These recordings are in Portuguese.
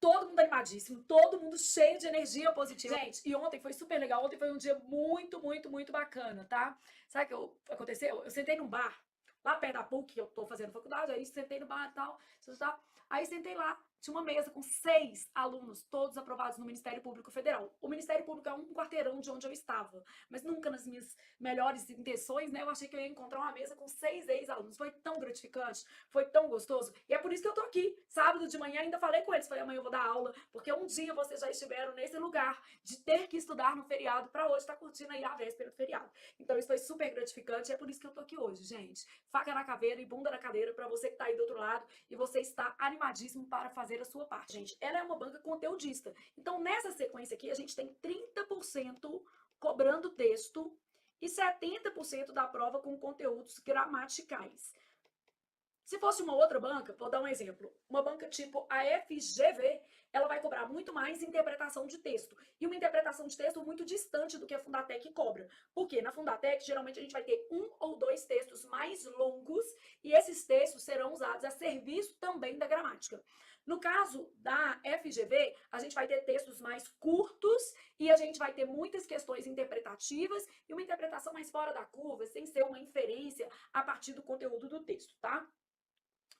todo mundo animadíssimo, todo mundo cheio de energia positiva. Gente, e ontem foi super legal. Ontem foi um dia muito, muito, muito bacana, tá? Sabe o que aconteceu? Eu sentei num bar, lá perto da PUC, que eu tô fazendo faculdade, aí sentei no bar e tal, aí sentei lá, tinha uma mesa com 6 alunos, todos aprovados no Ministério Público Federal. O Ministério Público é um quarteirão de onde eu estava, mas nunca nas minhas melhores intenções, né, eu achei que eu ia encontrar uma mesa com 6 ex-alunos. Foi tão gratificante, foi tão gostoso, e é por isso que eu tô aqui. Sábado de manhã ainda falei com eles, falei, amanhã eu vou dar aula, porque um dia vocês já estiveram nesse lugar de ter que estudar no feriado para hoje estar curtindo aí a véspera do feriado. Então isso foi super gratificante, é por isso que eu tô aqui hoje, gente. Faca na caveira e bunda na cadeira para você que tá aí do outro lado e você está animadíssimo para fazer a sua parte. Gente, ela é uma banca conteudista. Então nessa sequência aqui a gente tem 30% cobrando texto e 70% da prova com conteúdos gramaticais. Se fosse uma outra banca, vou dar um exemplo, uma banca tipo a FGV, ela vai cobrar muito mais interpretação de texto. E uma interpretação de texto muito distante do que a Fundatec cobra. Porque na Fundatec, geralmente a gente vai ter 1 ou 2 textos mais longos e esses textos serão usados a serviço também da gramática. No caso da FGV, a gente vai ter textos mais curtos e a gente vai ter muitas questões interpretativas e uma interpretação mais fora da curva, sem ser uma inferência a partir do conteúdo do texto, tá?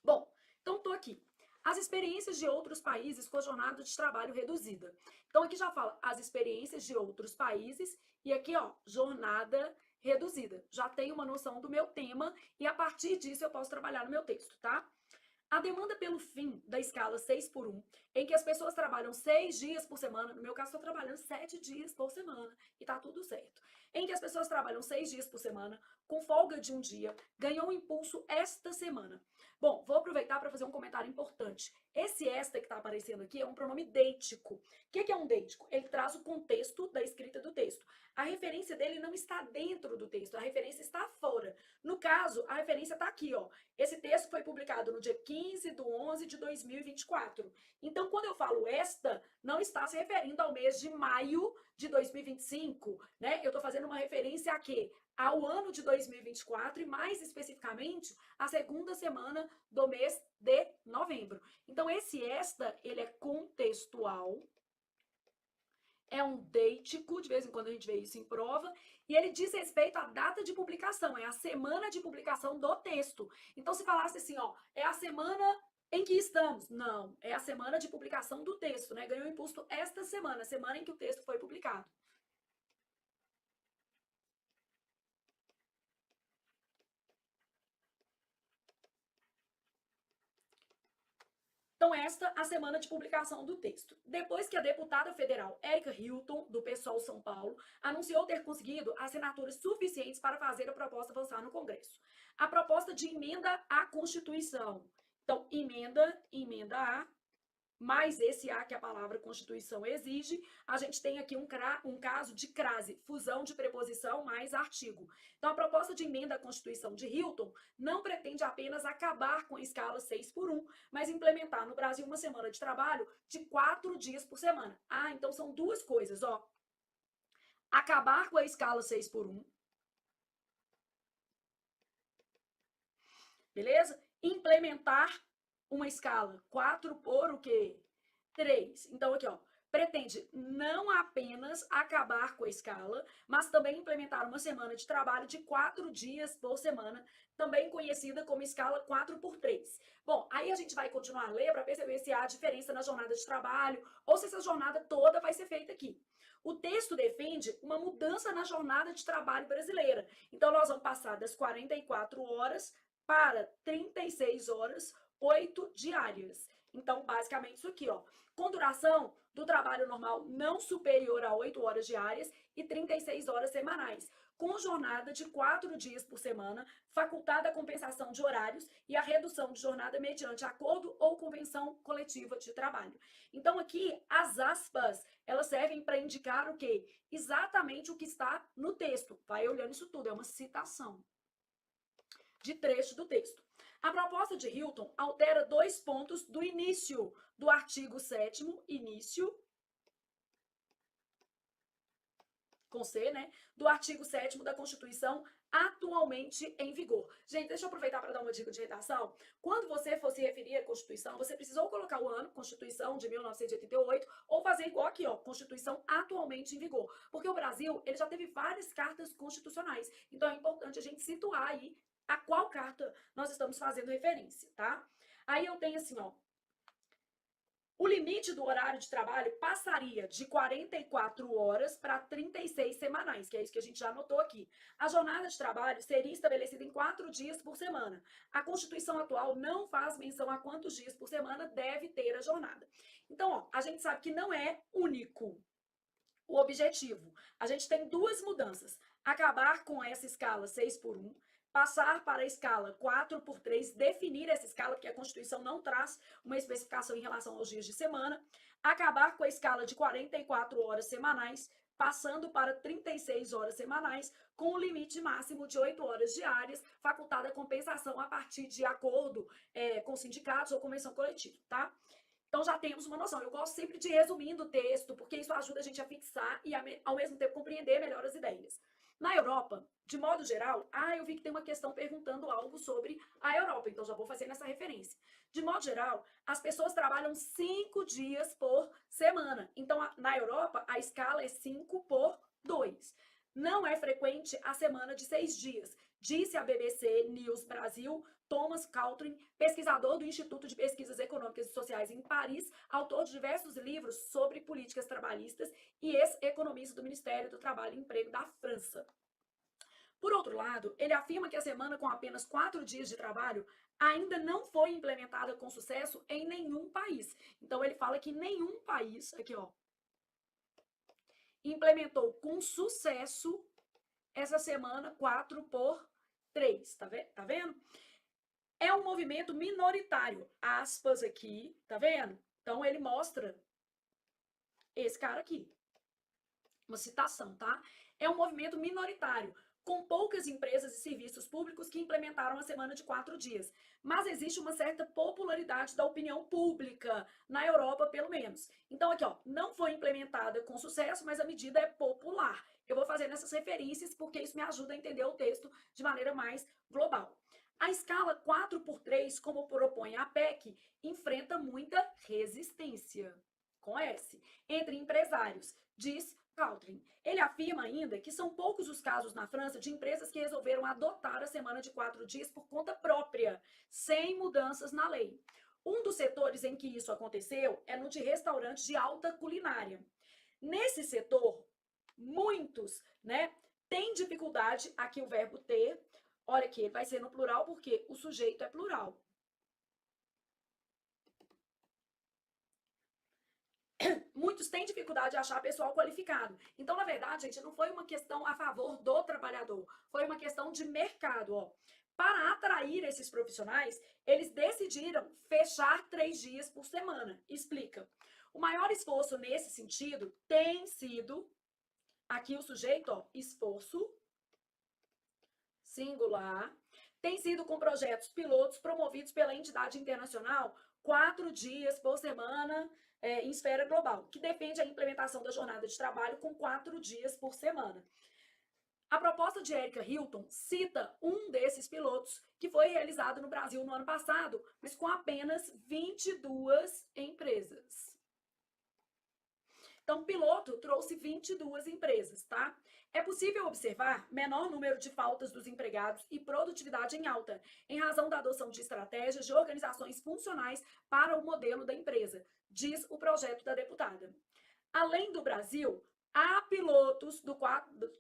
Bom, então estou aqui. As experiências de outros países com a jornada de trabalho reduzida. Então aqui já fala as experiências de outros países e aqui, ó, jornada reduzida. Já tenho uma noção do meu tema e a partir disso eu posso trabalhar no meu texto, tá? A demanda pelo fim da escala 6 por 1, em que as pessoas trabalham 6 dias por semana, no meu caso estou trabalhando 7 dias por semana e tá tudo certo. Em que as pessoas trabalham 6 dias por semana, com folga de um dia, ganhou um impulso esta semana. Bom, vou aproveitar para fazer um comentário importante. Esse esta que está aparecendo aqui é um pronome deítico. O que é um deítico? Ele traz o contexto da escrita do texto. A referência dele não está dentro do texto, a referência está fora. No caso, a referência está aqui, ó. Esse texto foi publicado no dia 15/11/2024. Então, quando eu falo esta, não está se referindo ao mês de maio de 2025, né? Eu estou fazendo uma referência a quê? Ao ano de 2024 e, mais especificamente, a segunda semana do mês de novembro. Então, esse esta, ele é contextual, é um deítico, de vez em quando a gente vê isso em prova, e ele diz respeito à data de publicação, é a semana de publicação do texto. Então, se falasse assim, ó, é a semana em que estamos. Não, é a semana de publicação do texto, né? Ganhou impulso esta semana, semana em que o texto foi publicado. Então, esta a semana de publicação do texto. Depois que a deputada federal Érica Hilton, do PSOL São Paulo, anunciou ter conseguido assinaturas suficientes para fazer a proposta avançar no Congresso. A proposta de emenda à Constituição. Então, emenda a, mais esse A que a palavra Constituição exige, a gente tem aqui um caso de crase, fusão de preposição mais artigo. Então, a proposta de emenda à Constituição de Hilton não pretende apenas acabar com a escala 6 por 1, mas implementar no Brasil uma semana de trabalho de 4 dias por semana. Ah, então são duas coisas, ó. Acabar com a escala 6 por 1, beleza? Implementar uma escala 4 por o quê? 3. Então, aqui, ó, pretende não apenas acabar com a escala, mas também implementar uma semana de trabalho de 4 dias por semana, também conhecida como escala 4 por 3. Bom, aí a gente vai continuar a ler para perceber se há diferença na jornada de trabalho ou se essa jornada toda vai ser feita aqui. O texto defende uma mudança na jornada de trabalho brasileira. Então, nós vamos passar das 44 horas para 36 horas, 8 diárias. Então, basicamente isso aqui, ó. Com duração do trabalho normal não superior a 8 horas diárias e 36 horas semanais. Com jornada de 4 dias por semana, facultada a compensação de horários e a redução de jornada mediante acordo ou convenção coletiva de trabalho. Então, aqui, as aspas, elas servem para indicar o quê? Exatamente o que está no texto. Vai olhando isso tudo, é uma citação de trecho do texto. A proposta de Hilton altera 2 pontos do início do artigo 7º, início, com C, né, do artigo 7º da Constituição atualmente em vigor. Gente, deixa eu aproveitar para dar uma dica de redação. Quando você for se referir à Constituição, você precisou colocar o ano, Constituição de 1988, ou fazer igual aqui, ó, Constituição atualmente em vigor. Porque o Brasil, ele já teve várias cartas constitucionais. Então é importante a gente situar aí a qual carta nós estamos fazendo referência, tá? Aí eu tenho assim, ó, o limite do horário de trabalho passaria de 44 horas para 36 semanais, que é isso que a gente já anotou aqui. A jornada de trabalho seria estabelecida em 4 dias por semana. A Constituição atual não faz menção a quantos dias por semana deve ter a jornada. Então, ó, a gente sabe que não é único o objetivo. A gente tem duas mudanças. Acabar com essa escala 6 por 1, passar para a escala 4 por 3, definir essa escala, porque a Constituição não traz uma especificação em relação aos dias de semana, acabar com a escala de 44 horas semanais, passando para 36 horas semanais, com o limite máximo de 8 horas diárias, facultada a compensação a partir de acordo com sindicatos ou convenção coletiva, tá? Então já temos uma noção. Eu gosto sempre de resumindo o texto, porque isso ajuda a gente a fixar e ao mesmo tempo compreender melhor as ideias. Na Europa, de modo geral, eu vi que tem uma questão perguntando algo sobre a Europa, então já vou fazer nessa referência. De modo geral, as pessoas trabalham 5 dias por semana. Então, na Europa, a escala é 5 por 2. Não é frequente a semana de 6 dias. Disse a BBC News Brasil Thomas Caltrin, pesquisador do Instituto de Pesquisas Econômicas e Sociais em Paris, autor de diversos livros sobre políticas trabalhistas e ex-economista do Ministério do Trabalho e Emprego da França. Por outro lado, ele afirma que a semana com apenas 4 dias de trabalho ainda não foi implementada com sucesso em nenhum país. Então, ele fala que nenhum país, aqui ó, implementou com sucesso essa semana 4 por 3, tá vendo? É um movimento minoritário, aspas aqui, tá vendo? Então, ele mostra esse cara aqui, uma citação, tá? É um movimento minoritário, com poucas empresas e serviços públicos que implementaram a semana de 4 dias. Mas existe uma certa popularidade da opinião pública, na Europa, pelo menos. Então, aqui, ó, não foi implementada com sucesso, mas a medida é popular. Eu vou fazer essas referências porque isso me ajuda a entender o texto de maneira mais global. A escala 4 por 3, como propõe a PEC, enfrenta muita resistência, com S, entre empresários, diz Caltrin. Ele afirma ainda que são poucos os casos na França de empresas que resolveram adotar a semana de 4 dias por conta própria, sem mudanças na lei. Um dos setores em que isso aconteceu é no de restaurantes de alta culinária. Nesse setor, muitos, têm dificuldade, aqui o verbo ter, olha aqui, ele vai ser no plural porque o sujeito é plural. Muitos têm dificuldade de achar pessoal qualificado. Então, na verdade, gente, não foi uma questão a favor do trabalhador, foi uma questão de mercado, ó. Para atrair esses profissionais, eles decidiram fechar 3 dias por semana. Explica. O maior esforço nesse sentido tem sido, aqui o sujeito, ó, esforço, singular, tem sido com projetos pilotos promovidos pela entidade internacional 4 dias por semana em esfera global, que defende a implementação da jornada de trabalho com 4 dias por semana. A proposta de Erika Hilton cita um desses pilotos que foi realizado no Brasil no ano passado, mas com apenas 22 empresas. Então, o piloto trouxe 22 empresas, tá? É possível observar menor número de faltas dos empregados e produtividade em alta, em razão da adoção de estratégias de organizações funcionais para o modelo da empresa, diz o projeto da deputada. Além do Brasil, há pilotos do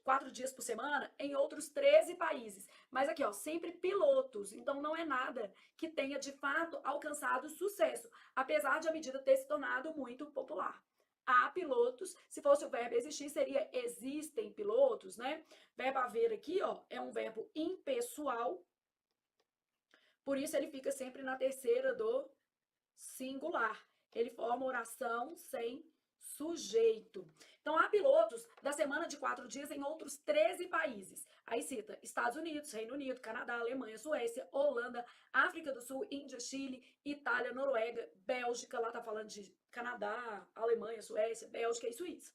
4 dias por semana em outros 13 países. Mas aqui, ó, sempre pilotos. Então, não é nada que tenha, de fato, alcançado sucesso, apesar de a medida ter se tornado muito popular. Há pilotos, se fosse o verbo existir, seria existem pilotos, né? Verbo haver aqui, ó, é um verbo impessoal, por isso ele fica sempre na terceira do singular. Ele forma oração sem sujeito. Então, há pilotos da semana de 4 dias em outros 13 países. Aí cita Estados Unidos, Reino Unido, Canadá, Alemanha, Suécia, Holanda, África do Sul, Índia, Chile, Itália, Noruega, Bélgica, lá tá falando de Canadá, Alemanha, Suécia, Bélgica e Suíça.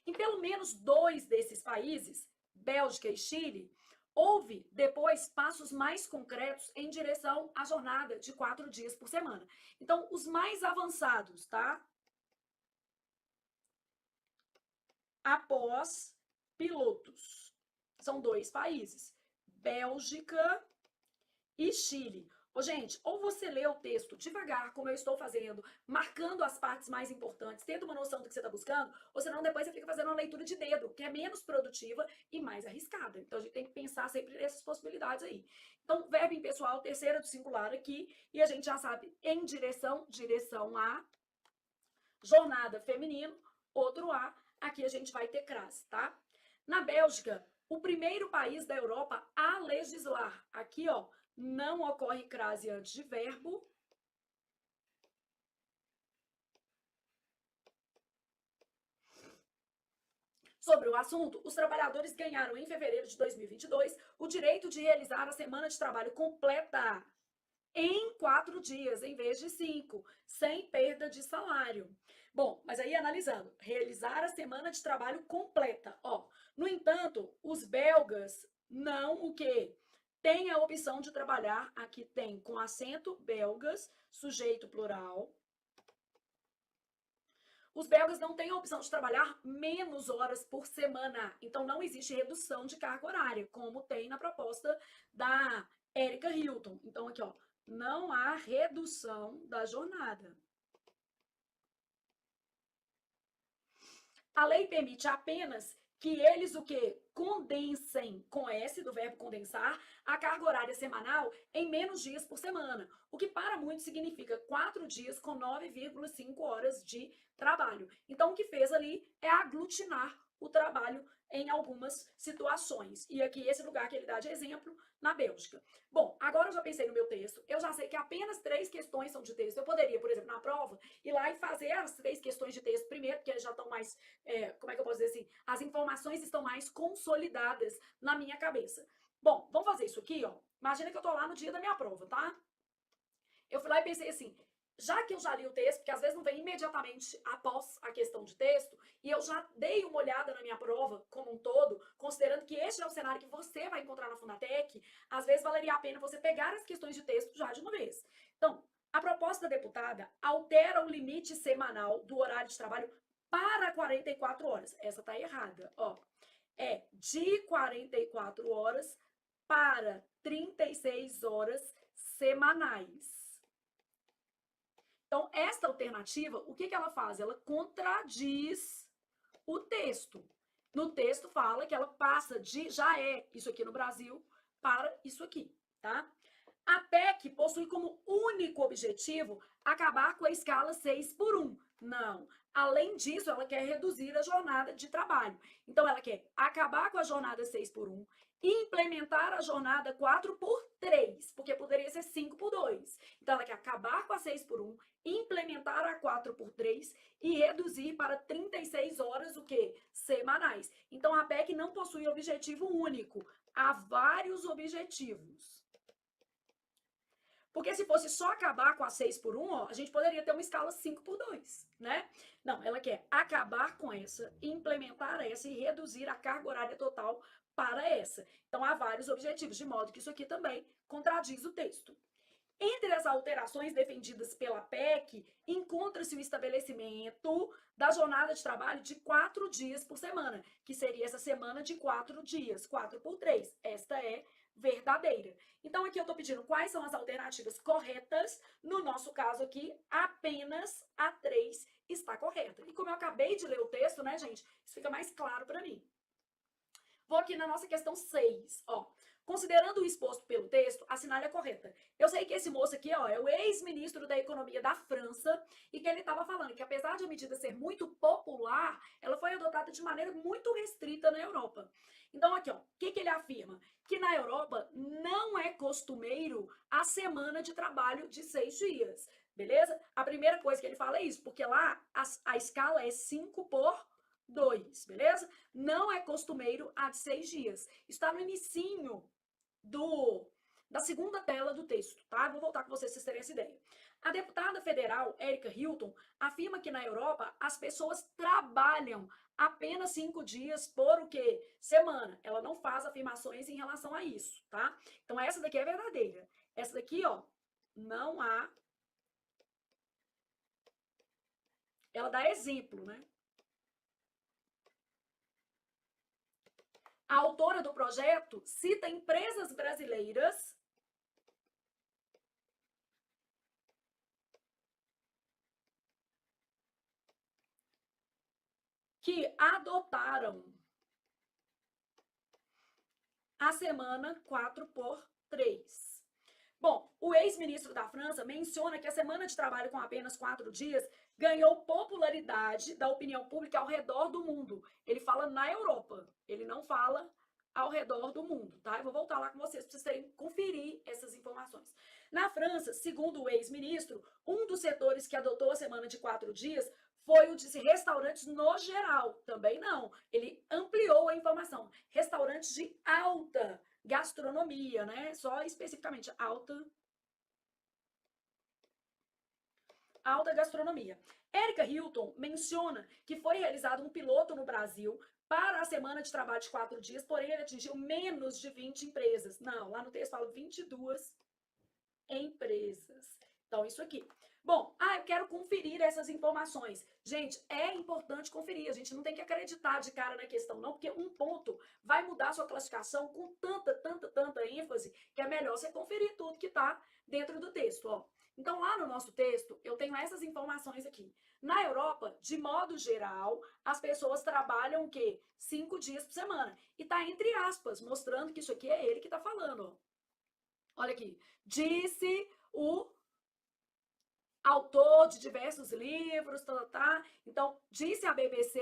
Em pelo menos 2 desses países, Bélgica e Chile, Houve, depois, passos mais concretos em direção à jornada de 4 dias por semana. Então, os mais avançados, tá? Após pilotos. São 2 países, Bélgica e Chile. Ô, gente, ou você lê o texto devagar, como eu estou fazendo, marcando as partes mais importantes, tendo uma noção do que você está buscando, ou senão depois você fica fazendo uma leitura de dedo, que é menos produtiva e mais arriscada. Então, a gente tem que pensar sempre nessas possibilidades aí. Então, verbo impessoal, terceira do singular aqui, e a gente já sabe em direção, direção a, jornada feminino, outro a, aqui a gente vai ter crase, tá? Na Bélgica, o primeiro país da Europa a legislar, aqui, ó, não ocorre crase antes de verbo. Sobre o assunto, os trabalhadores ganharam em fevereiro de 2022 o direito de realizar a semana de trabalho completa em 4 dias, em vez de 5, sem perda de salário. Bom, mas aí analisando, realizar a semana de trabalho completa, ó. No entanto, os belgas não o quê? Tem a opção de trabalhar, aqui tem com acento belgas, sujeito plural. Os belgas não têm a opção de trabalhar menos horas por semana, então não existe redução de carga horária, como tem na proposta da Erika Hilton. Então aqui, ó, não há redução da jornada. A lei permite apenas que eles o quê? Condensem, com S do verbo condensar, a carga horária semanal em menos dias por semana, o que para muitos significa 4 dias com 9,5 horas de trabalho. Então, o que fez ali é aglutinar o trabalho em algumas situações. E aqui, esse lugar que ele dá de exemplo, na Bélgica. Bom, agora eu já pensei no meu texto, eu já sei que apenas 3 questões são de texto. Eu poderia, por exemplo, na prova, ir lá e fazer as 3 questões de texto primeiro, porque eles já estão mais, como é que eu posso dizer assim? As informações estão mais consolidadas na minha cabeça. Bom, vamos fazer isso aqui, ó. Imagina que eu tô lá no dia da minha prova, tá? Eu fui lá e pensei assim, já que eu já li o texto, porque às vezes não vem imediatamente após a questão de texto, e eu já dei uma olhada na minha prova como um todo, considerando que este é o cenário que você vai encontrar na Fundatec, às vezes valeria a pena você pegar as questões de texto já de uma vez. Então, a proposta da deputada altera o limite semanal do horário de trabalho para 44 horas. Essa tá errada, ó. É de 44 horas para 36 horas semanais. Então, esta alternativa, o que ela faz? Ela contradiz o texto. No texto fala que ela passa de já é isso aqui no Brasil para isso aqui, tá? A PEC possui como único objetivo acabar com a escala 6 por 1. Não. Além disso, ela quer reduzir a jornada de trabalho. Então, ela quer acabar com a jornada 6 por 1, implementar a jornada 4 por 3, porque poderia ser 5 por 2. Então, ela quer acabar com a 6 por 1, implementar a 4 por 3 e reduzir para 36 horas o quê? Semanais. Então, a PEC não possui objetivo único. Há vários objetivos. Porque se fosse só acabar com a 6 por 1, ó, a gente poderia ter uma escala 5 por 2, né? Não, ela quer acabar com essa, implementar essa e reduzir a carga horária total para essa. Então, há vários objetivos, de modo que isso aqui também contradiz o texto. Entre as alterações defendidas pela PEC, encontra-se o estabelecimento da jornada de trabalho de 4 dias por semana, que seria essa semana de 4 dias, 4 por 3. Esta é verdadeira. Então, aqui eu estou pedindo quais são as alternativas corretas. No nosso caso aqui, apenas a 3 está correta. E como eu acabei de ler o texto, né, gente, isso fica mais claro para mim. Vou aqui na nossa questão 6, ó. Considerando o exposto pelo texto, assinale a correta. Eu sei que esse moço aqui, ó, é o ex-ministro da Economia da França e que ele estava falando que, apesar de a medida ser muito popular, ela foi adotada de maneira muito restrita na Europa. Então, aqui, ó, o que ele afirma? Que na Europa não é costumeiro a semana de trabalho de 6 dias, beleza? A primeira coisa que ele fala é isso, porque lá a escala é 5 por 2, beleza? Não é costumeiro a de 6 dias. Está no inicinho da segunda tela do texto, tá? Vou voltar com vocês, vocês terem essa ideia. A deputada federal, Erika Hilton, afirma que na Europa as pessoas trabalham apenas 5 dias por o quê? Semana. Ela não faz afirmações em relação a isso, tá? Então essa daqui é verdadeira. Essa daqui, ó, não há. Ela dá exemplo, né? A autora do projeto cita empresas brasileiras que adotaram a semana 4x3. Bom, o ex-ministro da França menciona que a semana de trabalho com apenas 4 dias ganhou popularidade da opinião pública ao redor do mundo. Ele fala na Europa, ele não fala ao redor do mundo, tá? Eu vou voltar lá com vocês para vocês terem conferir essas informações. Na França, segundo o ex-ministro, um dos setores que adotou a semana de 4 dias foi o de restaurantes no geral. Também não. Ele ampliou a informação. Restaurantes de alta gastronomia, né? Só especificamente alta gastronomia. Erika Hilton menciona que foi realizado um piloto no Brasil para a semana de trabalho de 4 dias, porém ele atingiu menos de 20 empresas. Não, lá no texto fala 22 empresas. Então, isso aqui. Bom, eu quero conferir essas informações. Gente, é importante conferir. A gente não tem que acreditar de cara na questão, não, porque um ponto vai mudar a sua classificação com tanta ênfase que é melhor você conferir tudo que está dentro do texto, ó. Então, lá no nosso texto, eu tenho essas informações aqui. Na Europa, de modo geral, as pessoas trabalham o quê? 5 dias por semana. E tá entre aspas, mostrando que isso aqui é ele que tá falando, ó. Olha aqui. Disse o autor de diversos livros, tá? Então, disse a BBC,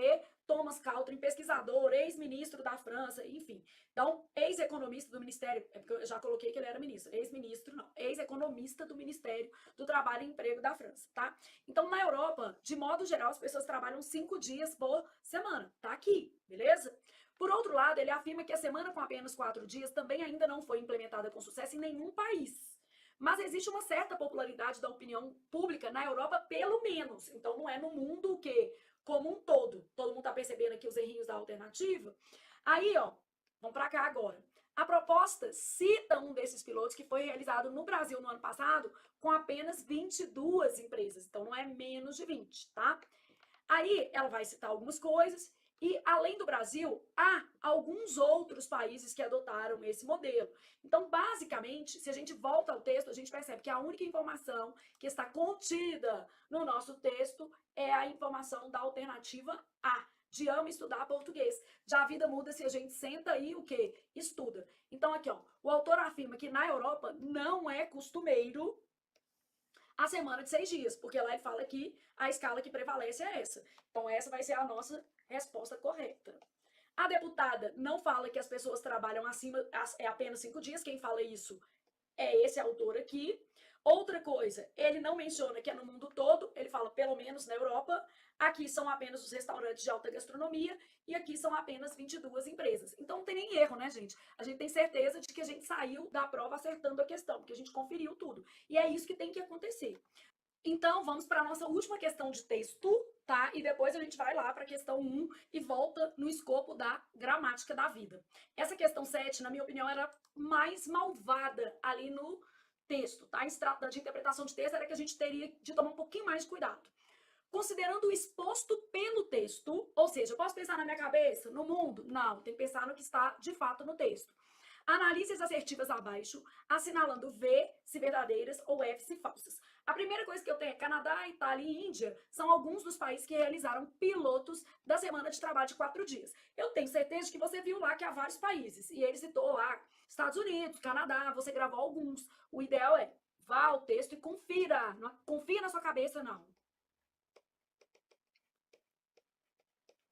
Thomas Caltrin, pesquisador, ex-ministro da França, enfim. Então, ex-economista do Ministério, é porque eu já coloquei que ele era ministro, ex-ministro não, ex-economista do Ministério do Trabalho e Emprego da França, tá? Então, na Europa, de modo geral, as pessoas trabalham 5 dias por semana, tá aqui, beleza? Por outro lado, ele afirma que a semana com apenas 4 dias também ainda não foi implementada com sucesso em nenhum país. Mas existe uma certa popularidade da opinião pública na Europa, pelo menos. Então, não é no mundo o quê? Como um todo. Todo mundo está percebendo aqui os errinhos da alternativa? Aí, ó, vamos para cá agora. A proposta cita um desses pilotos que foi realizado no Brasil no ano passado com apenas 22 empresas. Então, não é menos de 20, tá? Aí, ela vai citar algumas coisas e, além do Brasil, há alguns outros países que adotaram esse modelo. Então, basicamente, se a gente volta ao texto, a gente percebe que a única informação que está contida no nosso texto é a informação da alternativa A, de amo estudar português. Já a vida muda se a gente senta e o quê? Estuda. Então, aqui, ó, o autor afirma que na Europa não é costumeiro a semana de 6 dias, porque lá ele fala que a escala que prevalece é essa. Então, essa vai ser a nossa resposta correta. A deputada não fala que as pessoas trabalham acima, é apenas 5 dias, quem fala isso é esse autor aqui. Outra coisa, ele não menciona que é no mundo todo, ele fala pelo menos na Europa. Aqui são apenas os restaurantes de alta gastronomia e aqui são apenas 22 empresas. Então não tem nem erro, né, gente? A gente tem certeza de que a gente saiu da prova acertando a questão, porque a gente conferiu tudo. E é isso que tem que acontecer. Então, vamos para a nossa última questão de texto, tá? E depois a gente vai lá para a questão 1 e volta no escopo da gramática da vida. Essa questão 7, na minha opinião, era mais malvada ali no texto, tá? Em se tratando de interpretação de texto, era que a gente teria de tomar um pouquinho mais de cuidado. Considerando o exposto pelo texto, ou seja, eu posso pensar na minha cabeça, no mundo? Não, tem que pensar no que está de fato no texto. Analise as assertivas abaixo, assinalando V se verdadeiras ou F se falsas. A primeira coisa que eu tenho é Canadá, Itália e Índia são alguns dos países que realizaram pilotos da semana de trabalho de 4 dias. Eu tenho certeza de que você viu lá que há vários países, e ele citou lá Estados Unidos, Canadá, você gravou alguns. O ideal é vá ao texto e confira, não confia na sua cabeça não.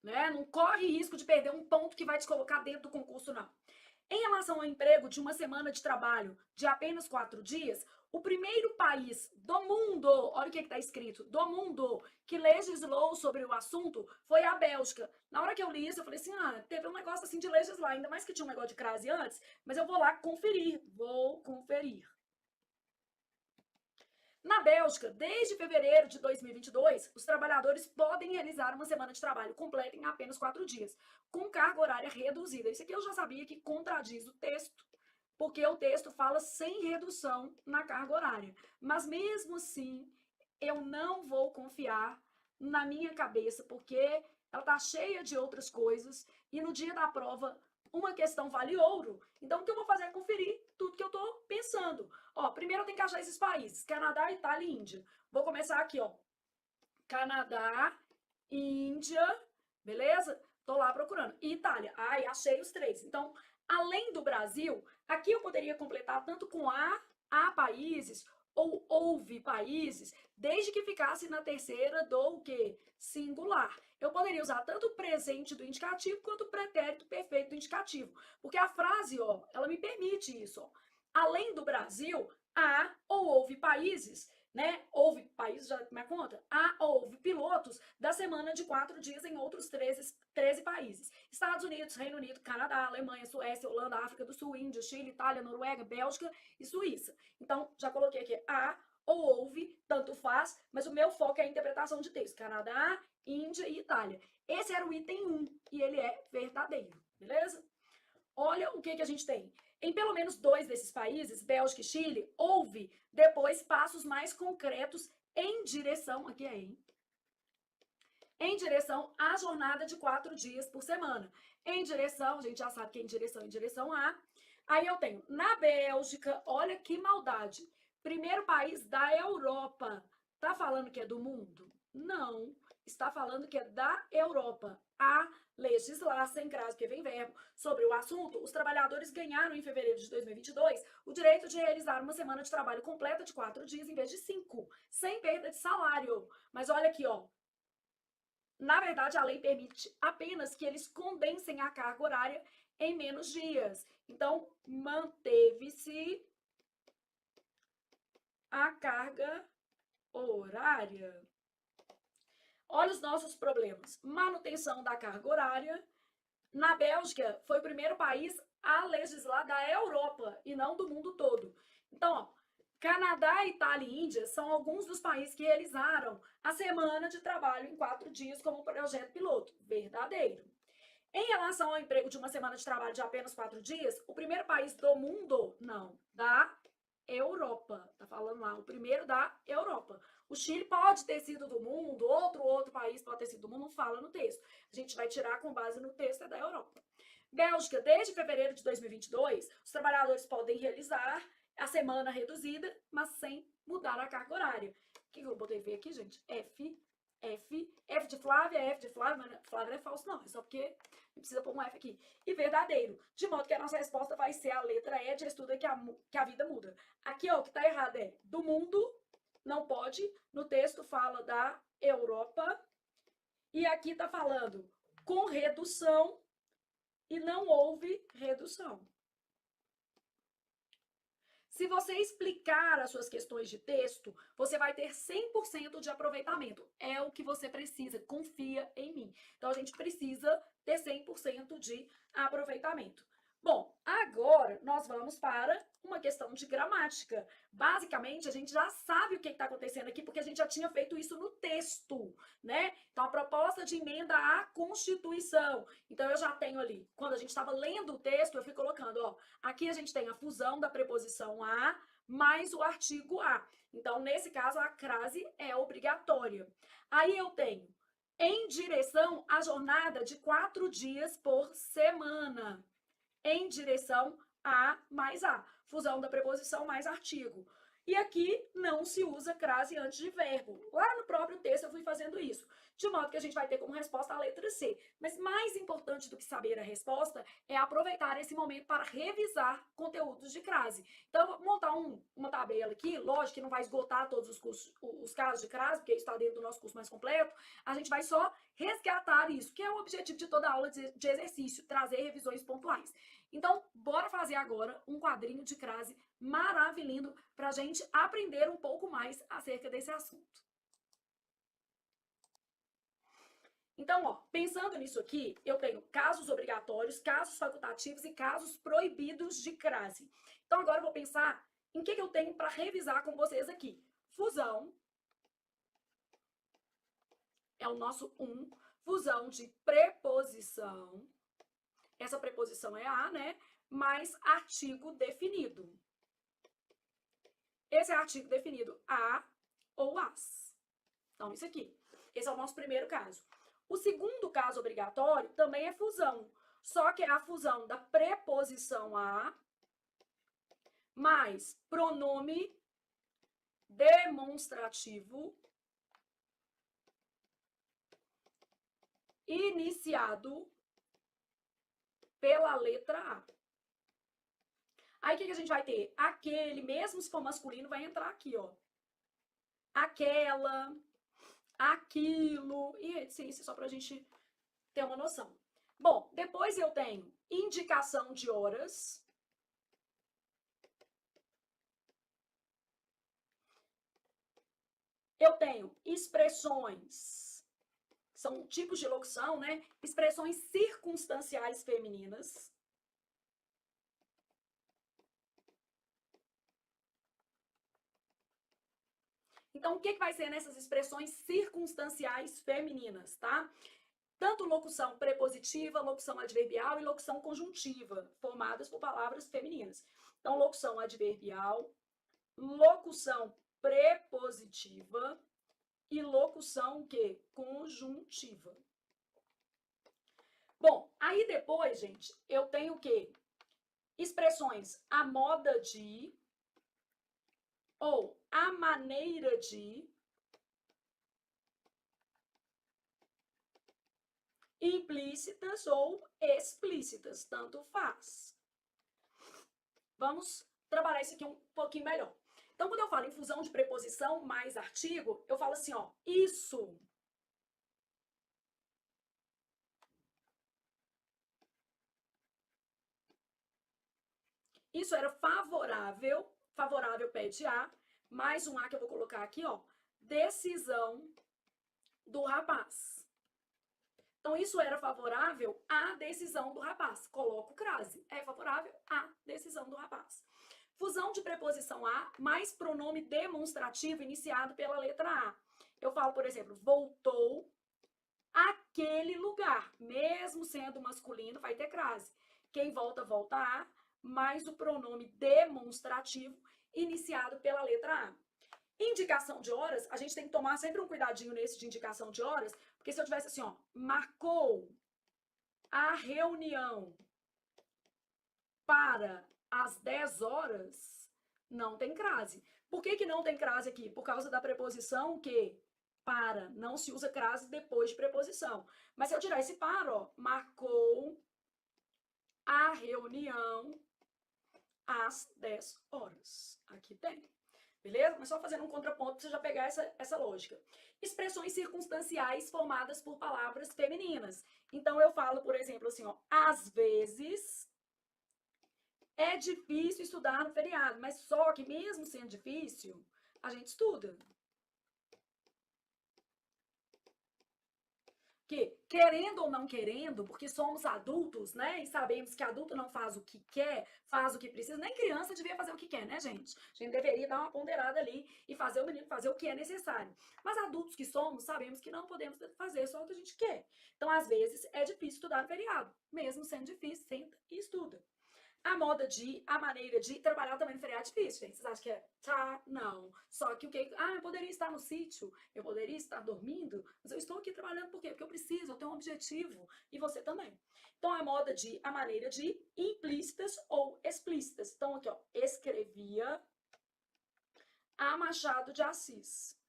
Né? Não corre risco de perder um ponto que vai te colocar dentro do concurso, não. Em relação ao emprego de uma semana de trabalho de apenas 4 dias, o primeiro país do mundo, olha o que está escrito, do mundo, que legislou sobre o assunto foi a Bélgica. Na hora que eu li isso, eu falei assim, teve um negócio assim de legislar, ainda mais que tinha um negócio de crase antes, mas eu vou lá conferir, vou conferir. Na Bélgica, desde fevereiro de 2022, os trabalhadores podem realizar uma semana de trabalho completa em apenas 4 dias, com carga horária reduzida. Isso aqui eu já sabia que contradiz o texto, porque o texto fala sem redução na carga horária. Mas mesmo assim, eu não vou confiar na minha cabeça, porque ela está cheia de outras coisas e no dia da prova uma questão vale ouro. Então, o que eu vou fazer é conferir tudo que eu estou pensando. Ó, primeiro eu tenho que achar esses países: Canadá, Itália e Índia. Vou começar aqui, ó. Canadá, Índia, beleza? Tô lá procurando. E Itália. Ai, achei os 3. Então, além do Brasil, aqui eu poderia completar tanto com há países ou houve países, desde que ficasse na terceira do o quê? Singular. Eu poderia usar tanto o presente do indicativo quanto o pretérito perfeito do indicativo. Porque a frase, ó, ela me permite isso, ó. Além do Brasil, há ou houve países, né? Houve países, já me conta? Há ou houve pilotos da semana de 4 dias em outros 13 países. Estados Unidos, Reino Unido, Canadá, Alemanha, Suécia, Holanda, África do Sul, Índia, Chile, Itália, Noruega, Bélgica e Suíça. Então, já coloquei aqui há ou houve, tanto faz, mas o meu foco é a interpretação de texto. Canadá, Índia e Itália. Esse era o item 1 e ele é verdadeiro, beleza? Olha o que a gente tem. Em pelo menos 2 desses países, Bélgica e Chile, houve depois passos mais concretos em direção, aqui é em direção à jornada de 4 dias por semana. Em direção, a gente já sabe que é em direção a. Aí eu tenho, na Bélgica, olha que maldade. Primeiro país da Europa. Tá falando que é do mundo? Não. Está falando que é da Europa. A legislar, sem crase, porque vem verbo, sobre o assunto, os trabalhadores ganharam em fevereiro de 2022 o direito de realizar uma semana de trabalho completa de 4 dias em vez de 5, sem perda de salário. Mas olha aqui, ó. Na verdade, a lei permite apenas que eles condensem a carga horária em menos dias. Então, manteve-se a carga horária. Olha os nossos problemas. Manutenção da carga horária. Na Bélgica, foi o primeiro país a legislar da Europa e não do mundo todo. Então, ó, Canadá, Itália e Índia são alguns dos países que realizaram a semana de trabalho em 4 dias como projeto piloto. Verdadeiro. Em relação ao emprego de uma semana de trabalho de apenas 4 dias, o primeiro país do mundo, não, da Europa. Tá falando lá, o primeiro da Europa. O Chile pode ter sido do mundo, outro país pode ter sido do mundo, não fala no texto. A gente vai tirar com base no texto, é da Europa. Bélgica, desde fevereiro de 2022, os trabalhadores podem realizar a semana reduzida, mas sem mudar a carga horária. O que eu botei ver aqui, gente? F de Flávia, mas Flávia não é falso não, é só porque precisa pôr um F aqui. E verdadeiro, de modo que a nossa resposta vai ser a letra E de estudo que a vida muda. Aqui, ó, o que tá errado é do mundo, não pode, no texto fala da Europa, e aqui tá falando com redução, e não houve redução. Se você explicar as suas questões de texto, você vai ter 100% de aproveitamento. É o que você precisa, confia em mim. Então, a gente precisa ter 100% de aproveitamento. Bom, agora nós vamos para uma questão de gramática. Basicamente, a gente já sabe o que está acontecendo aqui, porque a gente já tinha feito isso no texto, né? Então, a proposta de emenda à Constituição. Então, eu já tenho ali, quando a gente estava lendo o texto, eu fui colocando, ó, aqui a gente tem a fusão da preposição a mais o artigo a. Então, nesse caso, a crase é obrigatória. Aí eu tenho em direção à jornada de 4 dias por semana. Em direção a mais a. Fusão da preposição mais artigo. E aqui não se usa crase antes de verbo. Lá no próprio texto eu fui fazendo isso. De modo que a gente vai ter como resposta a letra C. Mas mais importante do que saber a resposta é aproveitar esse momento para revisar conteúdos de crase. Então, eu vou montar uma tabela aqui. Lógico que não vai esgotar todos os casos de crase, porque isso está dentro do nosso curso mais completo. A gente vai só resgatar isso, que é o objetivo de toda aula de exercício, trazer revisões pontuais. Então, bora fazer agora um quadrinho de crase maravilhoso para a gente aprender um pouco mais acerca desse assunto. Então, ó, pensando nisso aqui, eu tenho casos obrigatórios, casos facultativos e casos proibidos de crase. Então, agora eu vou pensar em que eu tenho para revisar com vocês aqui. Fusão é o nosso 1. Fusão de preposição. Essa preposição é a, né? Mais artigo definido. Esse é artigo definido a ou as. Então, isso aqui. Esse é o nosso primeiro caso. O segundo caso obrigatório também é fusão, só que é a fusão da preposição a mais pronome demonstrativo iniciado pela letra A. Aí o que a gente vai ter? Aquele, mesmo se for masculino, vai entrar aqui, ó. Aquela, aquilo, e sim, isso é só pra gente ter uma noção. Bom, depois eu tenho indicação de horas. Eu tenho expressões, são tipos de locução, né? Expressões circunstanciais femininas. Então, o que vai ser nessas expressões circunstanciais femininas, tá? Tanto locução prepositiva, locução adverbial e locução conjuntiva, formadas por palavras femininas. Então, locução adverbial, locução prepositiva e locução que? Conjuntiva. Bom, aí depois, gente, eu tenho o quê? Expressões a moda de ou a maneira de, implícitas ou explícitas, tanto faz. Vamos trabalhar isso aqui um pouquinho melhor. Então, quando eu falo em fusão de preposição mais artigo, eu falo assim, ó, isso. Isso era favorável, favorável pede A, mais um A que eu vou colocar aqui, ó, decisão do rapaz. Então, isso era favorável à decisão do rapaz. Coloco crase. É favorável à decisão do rapaz. Fusão de preposição a mais pronome demonstrativo iniciado pela letra A. Eu falo, por exemplo, voltou àquele lugar. Mesmo sendo masculino, vai ter crase. Quem volta, volta a, mais o pronome demonstrativo iniciado pela letra A. Indicação de horas, a gente tem que tomar sempre um cuidadinho nesse de indicação de horas, porque se eu tivesse assim, ó, marcou a reunião para as 10 horas, não tem crase. Por que não tem crase aqui? Por causa da preposição que para, não se usa crase depois de preposição. Mas se eu tirar esse para, ó, marcou a reunião às 10 horas. Aqui tem. Beleza? Mas só fazendo um contraponto para você já pegar essa lógica. Expressões circunstanciais formadas por palavras femininas. Então, eu falo, por exemplo, assim, ó, às vezes é difícil estudar no feriado, mas só que mesmo sendo difícil, a gente estuda. Que, querendo ou não querendo, porque somos adultos, né? E sabemos que adulto não faz o que quer, faz o que precisa. Nem criança devia fazer o que quer, né, gente? A gente deveria dar uma ponderada ali e fazer o menino fazer o que é necessário. Mas adultos que somos, sabemos que não podemos fazer só o que a gente quer. Então, às vezes, é difícil estudar no feriado. Mesmo sendo difícil, senta e estuda. A moda de, a maneira de trabalhar também no feriado é difícil, gente. Vocês acham que é? Tá, não. Só que o que? Ah, eu poderia estar no sítio, eu poderia estar dormindo, mas eu estou aqui trabalhando por quê? Porque eu preciso, eu tenho um objetivo. E você também. Então, a moda de, a maneira de, implícitas ou explícitas. Então, aqui, ó, escrevia a Machado de Assis.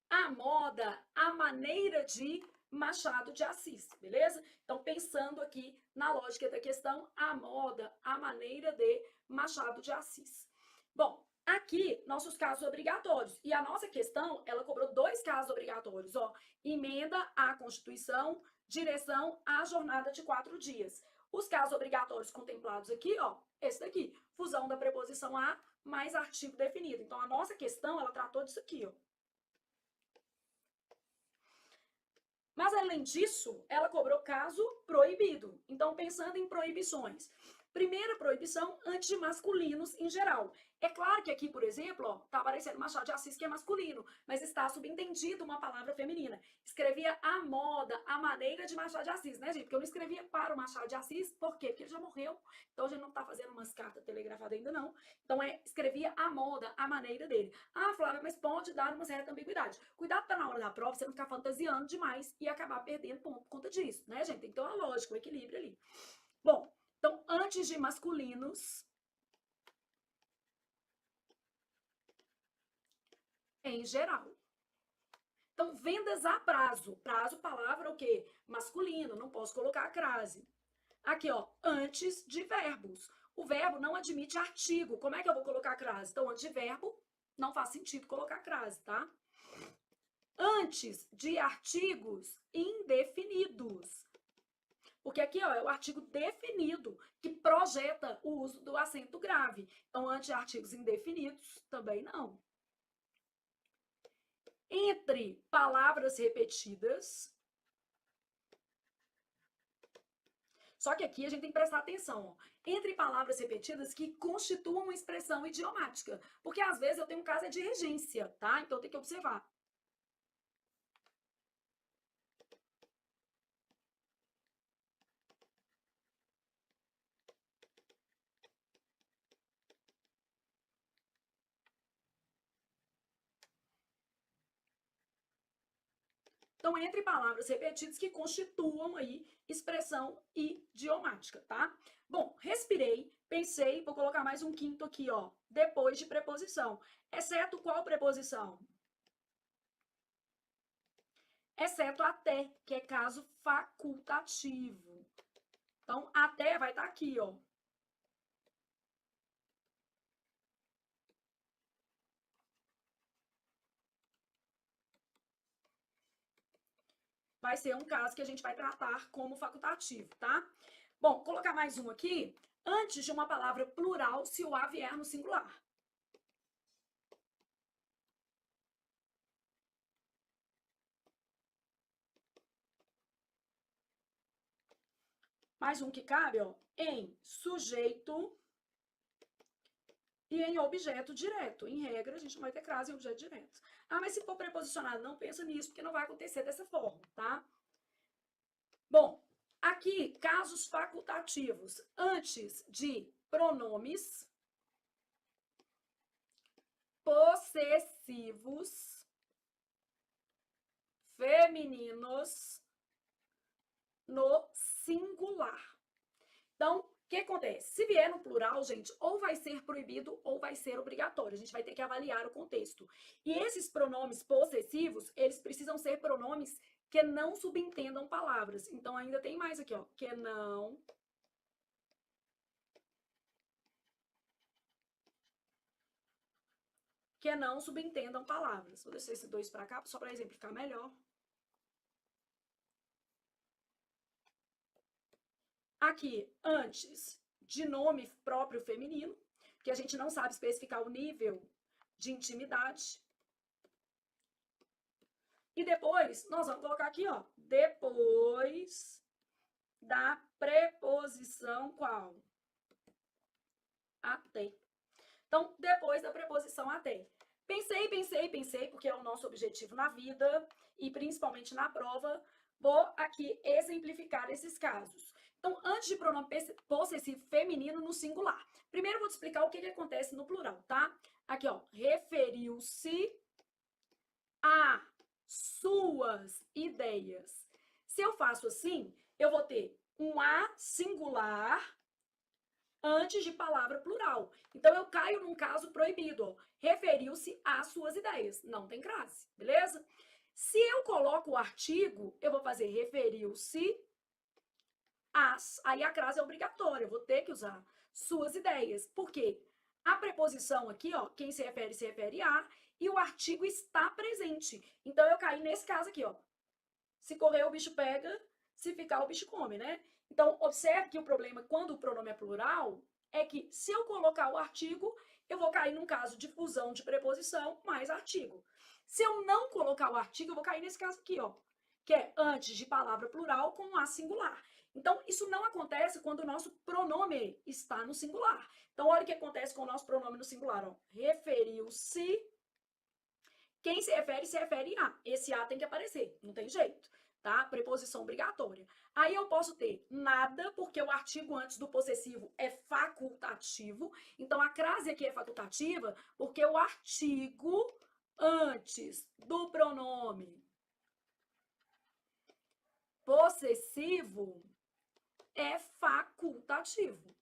A moda, a maneira de Machado de Assis, beleza? Então, pensando aqui na lógica da questão, a moda, a maneira de Machado de Assis. Bom, aqui, nossos casos obrigatórios. E a nossa questão, ela cobrou 2 casos obrigatórios, ó. Emenda à Constituição, direção à jornada de 4 dias. Os casos obrigatórios contemplados aqui, ó, esse daqui, fusão da preposição a mais artigo definido. Então, a nossa questão, ela tratou disso aqui, ó. Mas, além disso, ela cobrou caso proibido. Então, pensando em proibições. Primeira proibição, antimasculinos em geral. É claro que aqui, por exemplo, ó, tá aparecendo Machado de Assis, que é masculino, mas está subentendido uma palavra feminina. Escrevia a moda, a maneira de Machado de Assis, né, gente? Porque eu não escrevia para o Machado de Assis, por quê? Porque ele já morreu, então a gente não tá fazendo umas cartas telegrafadas ainda não. Então, escrevia a moda, a maneira dele. Ah, Flávia, mas pode dar uma certa ambiguidade. Cuidado pra na hora da prova você não ficar fantasiando demais e acabar perdendo ponto por conta disso, né, gente? Tem que ter uma lógica, um equilíbrio ali. Bom, então, antes de masculinos, em geral. Então, vendas a prazo. Prazo, palavra o quê? Masculino, não posso colocar crase. Aqui, ó, antes de verbos. O verbo não admite artigo. Como é que eu vou colocar crase? Então, antes de verbo, não faz sentido colocar crase, tá? Antes de artigos indefinidos. Porque aqui, ó, é o artigo definido que projeta o uso do acento grave. Então, antes de artigos indefinidos, também não. Entre palavras repetidas. Só que aqui a gente tem que prestar atenção, ó. Entre palavras repetidas que constituam uma expressão idiomática. Porque às vezes eu tenho um caso de regência, tá? Então tem que observar. Então, entre palavras repetidas que constituam aí expressão idiomática, tá? Bom, respirei, pensei, vou colocar mais um quinto aqui, ó, depois de preposição. Exceto qual preposição? Exceto até, que é caso facultativo. Então, até vai estar aqui, ó. Vai ser um caso que a gente vai tratar como facultativo, tá? Bom, colocar mais um aqui. Antes de uma palavra plural, se o a vier no singular. Mais um que cabe, ó, em sujeito e em objeto direto. Em regra, a gente não vai ter crase em objeto direto. Ah, mas se for preposicionado, não pensa nisso, porque não vai acontecer dessa forma, tá? Bom, aqui, casos facultativos. Antes de pronomes possessivos femininos no singular. Então, o que acontece? Se vier no plural, gente, ou vai ser proibido ou vai ser obrigatório. A gente vai ter que avaliar o contexto. E esses pronomes possessivos, eles precisam ser pronomes que não subentendam palavras. Então, ainda tem mais aqui, ó, que não subentendam palavras. Vou deixar esse 2 para cá, só para exemplificar melhor. Aqui, antes de nome próprio feminino, que a gente não sabe especificar o nível de intimidade. E depois, nós vamos colocar aqui, ó, depois da preposição qual? Até. Então, depois da preposição até. Pensei, porque é o nosso objetivo na vida e principalmente na prova, vou aqui exemplificar esses casos. Então, antes de pronome possessivo feminino no singular. Primeiro, eu vou te explicar o que acontece no plural, tá? Aqui, ó, referiu-se a suas ideias. Se eu faço assim, eu vou ter um a singular antes de palavra plural. Então, eu caio num caso proibido, ó. Referiu-se às suas ideias. Não tem crase, beleza? Se eu coloco o artigo, eu vou fazer referiu-se às. Aí a crase é obrigatória, eu vou ter que usar suas ideias. Por quê? A preposição aqui, ó, quem se refere a, e o artigo está presente. Então, eu caí nesse caso aqui, ó. Se correr, o bicho pega, se ficar, o bicho come, né? Então, observe que o problema, quando o pronome é plural, é que se eu colocar o artigo, eu vou cair num caso de fusão de preposição mais artigo. Se eu não colocar o artigo, eu vou cair nesse caso aqui, ó, que é antes de palavra plural com a singular. Então, isso não acontece quando o nosso pronome está no singular. Então, olha o que acontece com o nosso pronome no singular, ó. Referiu-se. Quem se refere a. Esse a tem que aparecer, não tem jeito, tá? Preposição obrigatória. Aí eu posso ter nada, porque o artigo antes do possessivo é facultativo. Então, a crase aqui é facultativa, porque o artigo antes do pronome possessivo é facultativo.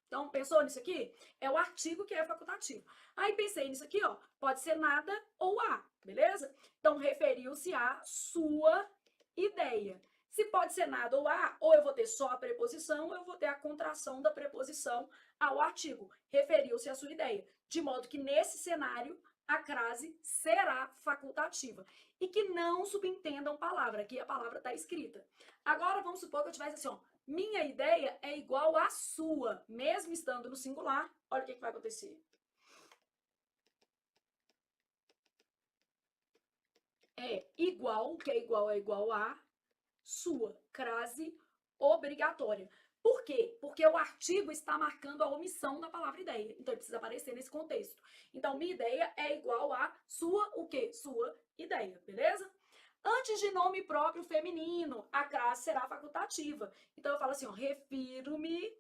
Então, pensou nisso aqui? É o artigo que é facultativo. Aí pensei nisso aqui, ó. Pode ser nada ou a, beleza? Então, referiu-se à sua ideia. Se pode ser nada ou a, ou eu vou ter só a preposição, ou eu vou ter a contração da preposição ao artigo. Referiu-se à sua ideia. De modo que, nesse cenário, a crase será facultativa. E que não subentendam palavra. Aqui a palavra está escrita. Agora, vamos supor que eu tivesse assim, ó. Minha ideia é igual à sua, mesmo estando no singular. Olha o que vai acontecer. É igual, que é igual a sua. Crase obrigatória. Por quê? Porque o artigo está marcando a omissão da palavra ideia. Então, ele precisa aparecer nesse contexto. Então, minha ideia é igual a sua, o quê? Sua ideia, beleza? Antes de nome próprio feminino, a crase será facultativa. Então, eu falo assim, ó, refiro-me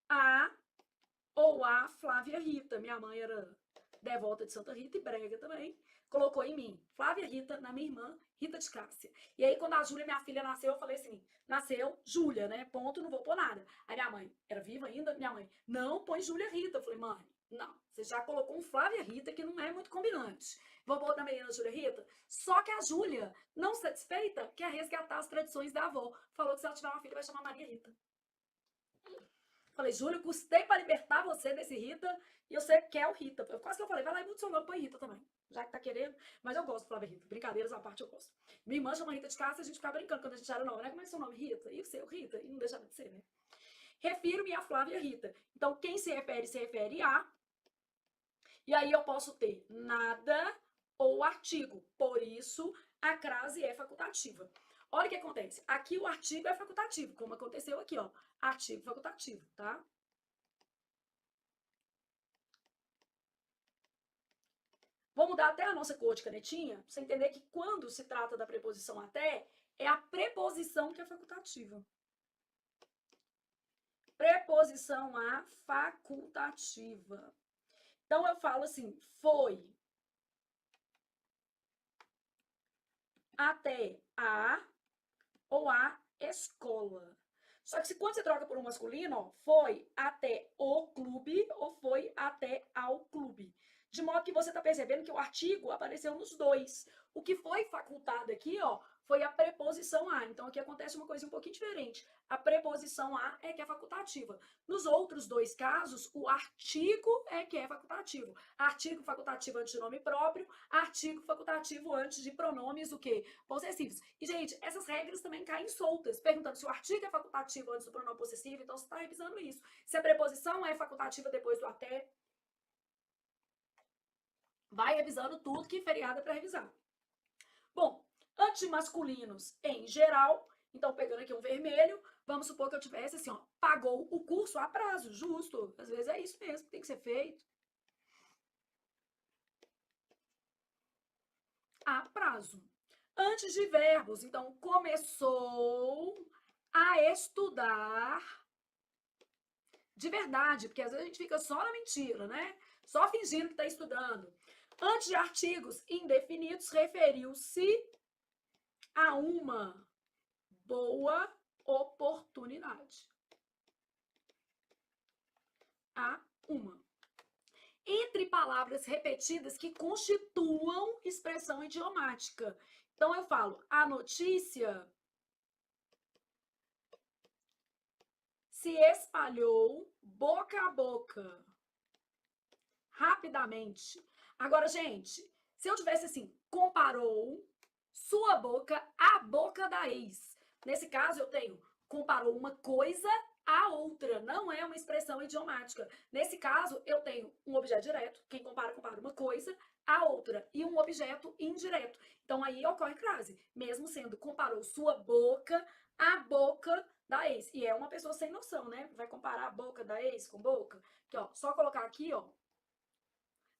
a ou a Flávia Rita. Minha mãe era devota de Santa Rita e brega também. Colocou em mim, Flávia Rita, na minha irmã, Rita de Cássia. E aí, quando a Júlia, minha filha, nasceu, eu falei assim, nasceu Júlia, né? Ponto, não vou pôr nada. Aí minha mãe, era viva ainda? Minha mãe, não, põe Júlia Rita. Eu falei, mãe, não, você já colocou um Flávia Rita que não é muito combinante. Vou pôr na menina Júlia Rita? Só que a Júlia, não satisfeita, quer resgatar as tradições da avó. Falou que se ela tiver uma filha, vai chamar Maria Rita. Falei, Júlio, custei para libertar você desse Rita e você quer o Rita. Quase que eu falei, vai lá e muda seu nome, põe Rita também. Já que tá querendo. Mas eu gosto de Flávia Rita. Brincadeiras à parte, eu gosto. Minha irmã chama Rita de Cássia, a gente ficava brincando quando a gente era nova, né? Como é que é seu nome? Rita? E o seu? Rita? E não deixava de ser, né? Refiro-me a Flávia Rita. Então, quem se refere a. E aí eu posso ter nada ou artigo. Por isso, a crase é facultativa. Olha o que acontece. Aqui o artigo é facultativo, como aconteceu aqui, ó. Artigo facultativo, tá? Vou mudar até a nossa cor de canetinha, pra você entender que quando se trata da preposição até, é a preposição que é facultativa. Preposição a facultativa. Então, eu falo assim, foi até a ou a escola. Só que quando você troca por um masculino, ó, foi até o clube ou foi até ao clube. De modo que você está percebendo que o artigo apareceu nos dois. O que foi facultado aqui, ó, foi a preposição a. Então, aqui acontece uma coisa um pouquinho diferente. A preposição a é que é facultativa. Nos outros dois casos, o artigo é que é facultativo. Artigo facultativo antes de nome próprio, artigo facultativo antes de pronomes, o quê? Possessivos. E, gente, essas regras também caem soltas, perguntando se o artigo é facultativo antes do pronome possessivo, então você está revisando isso. Se a preposição é facultativa depois do até, vai revisando tudo que feriado é para revisar. Bom, antes de masculinos em geral, então pegando aqui um vermelho, vamos supor que eu tivesse assim, ó, pagou o curso a prazo, justo. Às vezes é isso mesmo que tem que ser feito. A prazo. Antes de verbos, então começou a estudar de verdade, porque às vezes a gente fica só na mentira, né? Só fingindo que está estudando. Antes de artigos indefinidos, referiu-se a uma boa oportunidade. palavras repetidas que constituam expressão idiomática. Então, eu falo, a notícia se espalhou boca a boca, rapidamente. Agora, gente, se eu tivesse assim, comparou sua boca à boca da ex. Nesse caso, eu tenho comparou uma coisa à outra, não é uma expressão idiomática. Nesse caso, eu tenho um objeto direto, quem compara, compara uma coisa à outra, e um objeto indireto. Então, aí ocorre crase, mesmo sendo comparou sua boca à boca da ex. E é uma pessoa sem noção, né? Vai comparar a boca da ex com boca. Aqui, ó, só colocar aqui, ó,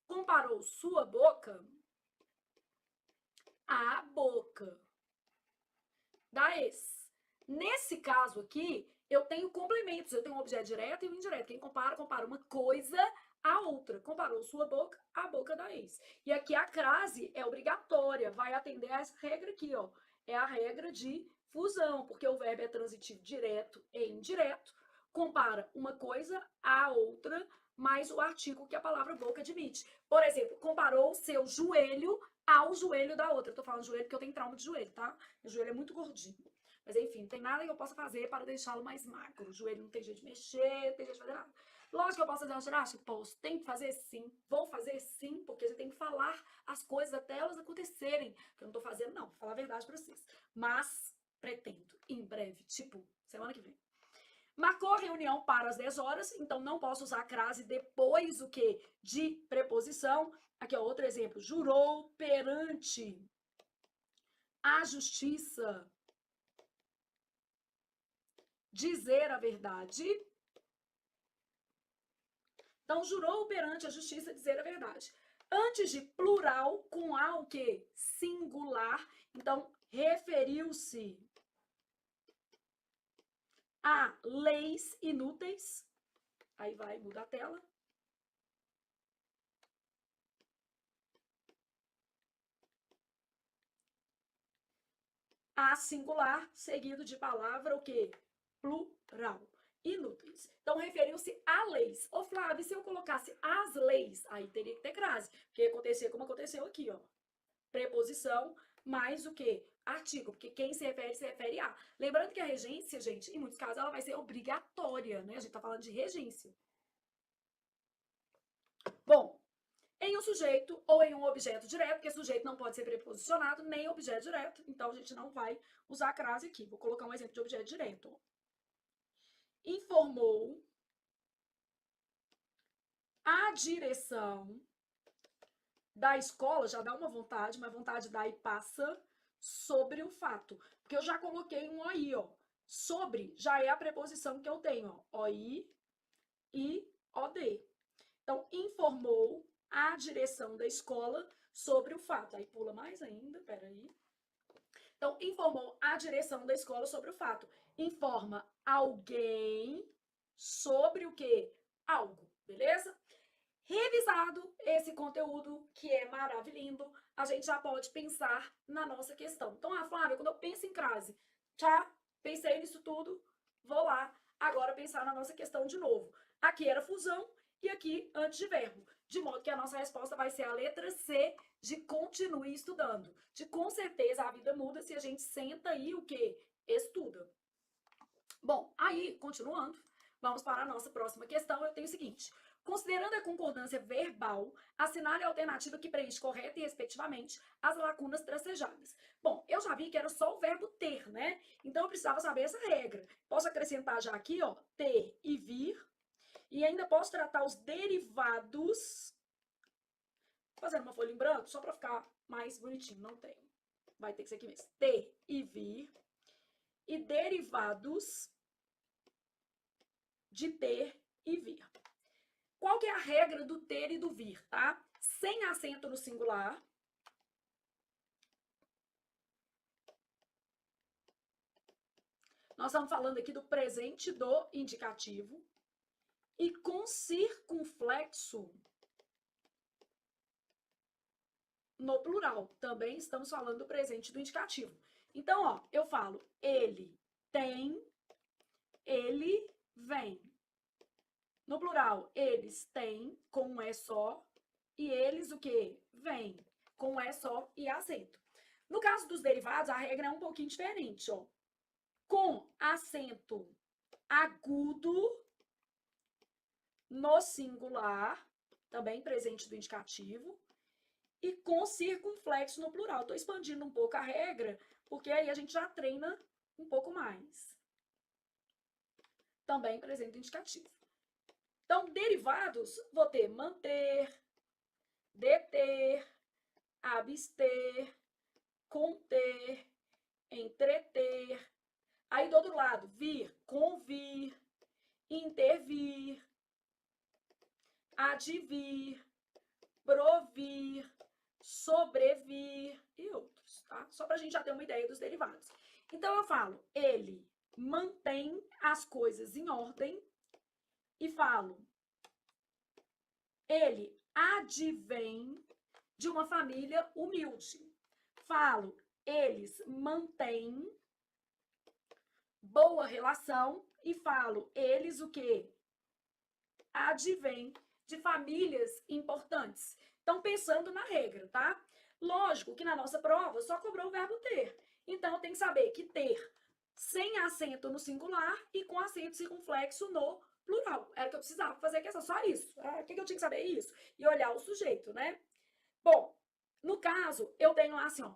comparou sua boca à boca da ex. Nesse caso aqui, eu tenho complementos, eu tenho um objeto direto e um indireto. Quem compara, compara uma coisa à outra. Comparou sua boca à boca da ex. E aqui a crase é obrigatória, vai atender a essa regra aqui, ó. É a regra de fusão, porque o verbo é transitivo direto e indireto. Compara uma coisa à outra, mais o artigo que a palavra boca admite. Por exemplo, comparou o seu joelho ao joelho da outra. Eu tô falando joelho porque eu tenho trauma de joelho, tá? Meu joelho é muito gordinho. Mas enfim, não tem nada que eu possa fazer para deixá-lo mais magro. O joelho não tem jeito de mexer, não tem jeito de fazer nada. Lógico que eu posso fazer uma ginástica? Posso. Tem que fazer sim. Vou fazer sim, porque a gente tem que falar as coisas até elas acontecerem. Que eu não tô fazendo, não. Vou falar a verdade pra vocês. Mas pretendo, em breve, tipo, semana que vem. Marcou a reunião para as 10 horas, então não posso usar a crase depois o quê? De preposição. Aqui, ó, outro exemplo. Jurou perante a justiça dizer a verdade. Então, jurou perante a justiça dizer a verdade. Antes de plural, com a o quê? Singular. Então, referiu-se a leis inúteis. Aí vai, muda a tela. A singular, seguido de palavra o quê? Plural. Inúteis. Então, referiu-se a leis. Ô, Flávia, se eu colocasse as leis, aí teria que ter crase. Porque ia acontecer como aconteceu aqui, ó. Preposição mais o quê? Artigo, porque quem se refere a. Lembrando que a regência, gente, em muitos casos, ela vai ser obrigatória, né? A gente tá falando de regência. Bom, em um sujeito ou em um objeto direto, porque sujeito não pode ser preposicionado, nem objeto direto, então a gente não vai usar a crase aqui. Vou colocar um exemplo de objeto direto. Informou a direção da escola, já dá uma vontade, mas vontade dá e passa, sobre o fato. Porque eu já coloquei um OI, ó. Sobre já é a preposição que eu tenho, ó. OI e OD. Então, informou a direção da escola sobre o fato. Aí pula mais ainda, peraí. Então, informou a direção da escola sobre o fato. Informa alguém sobre o quê? Algo, beleza? Revisado esse conteúdo, que é maravilhoso, a gente já pode pensar na nossa questão. Então, Flávia, quando eu penso em crase, já pensei nisso tudo, vou lá agora pensar na nossa questão de novo. Aqui era fusão e aqui antes de verbo. De modo que a nossa resposta vai ser a letra C, de continue estudando. De com certeza a vida muda se a gente senta e o quê? Estuda. Bom, aí, continuando, vamos para a nossa próxima questão. Eu tenho o seguinte: considerando a concordância verbal, assinale a alternativa que preenche correta e respectivamente as lacunas tracejadas. Bom, eu já vi que era só o verbo ter, né? Então eu precisava saber essa regra. Posso acrescentar já aqui, ó, ter e vir. E ainda posso tratar os derivados. Fazendo uma folha em branco, só para ficar mais bonitinho. Não tem. Vai ter que ser aqui mesmo. Ter e vir. E derivados de ter e vir. Qual que é a regra do ter e do vir, tá? Sem acento no singular. Nós estamos falando aqui do presente do indicativo. E com circunflexo no plural. Também estamos falando do presente do indicativo. Então, ó, eu falo ele tem, ele vem. No plural, eles têm, com um é só, e eles o quê? Vêm com E só e acento. No caso dos derivados, a regra é um pouquinho diferente, ó. Com acento agudo no singular, também presente do indicativo, e com circunflexo no plural. Estou expandindo um pouco a regra, porque aí a gente já treina um pouco mais. Também presente do indicativo. Então, derivados, vou ter manter, deter, abster, conter, entreter. Aí, do outro lado, vir, convir, intervir, advir, provir, sobrevir e outros, tá? Só para a gente já ter uma ideia dos derivados. Então, eu falo, ele mantém as coisas em ordem e falo, ele advém de uma família humilde. Falo, eles mantêm boa relação e falo, eles o quê? Advém de famílias importantes. Então, pensando na regra, tá? Lógico que na nossa prova só cobrou o verbo ter. Então, eu tenho que saber que ter sem acento no singular e com acento circunflexo no plural. Era o que eu precisava fazer a questão, só isso. O que eu tinha que saber? Isso. E olhar o sujeito, né? Bom, no caso, eu tenho lá assim, ó,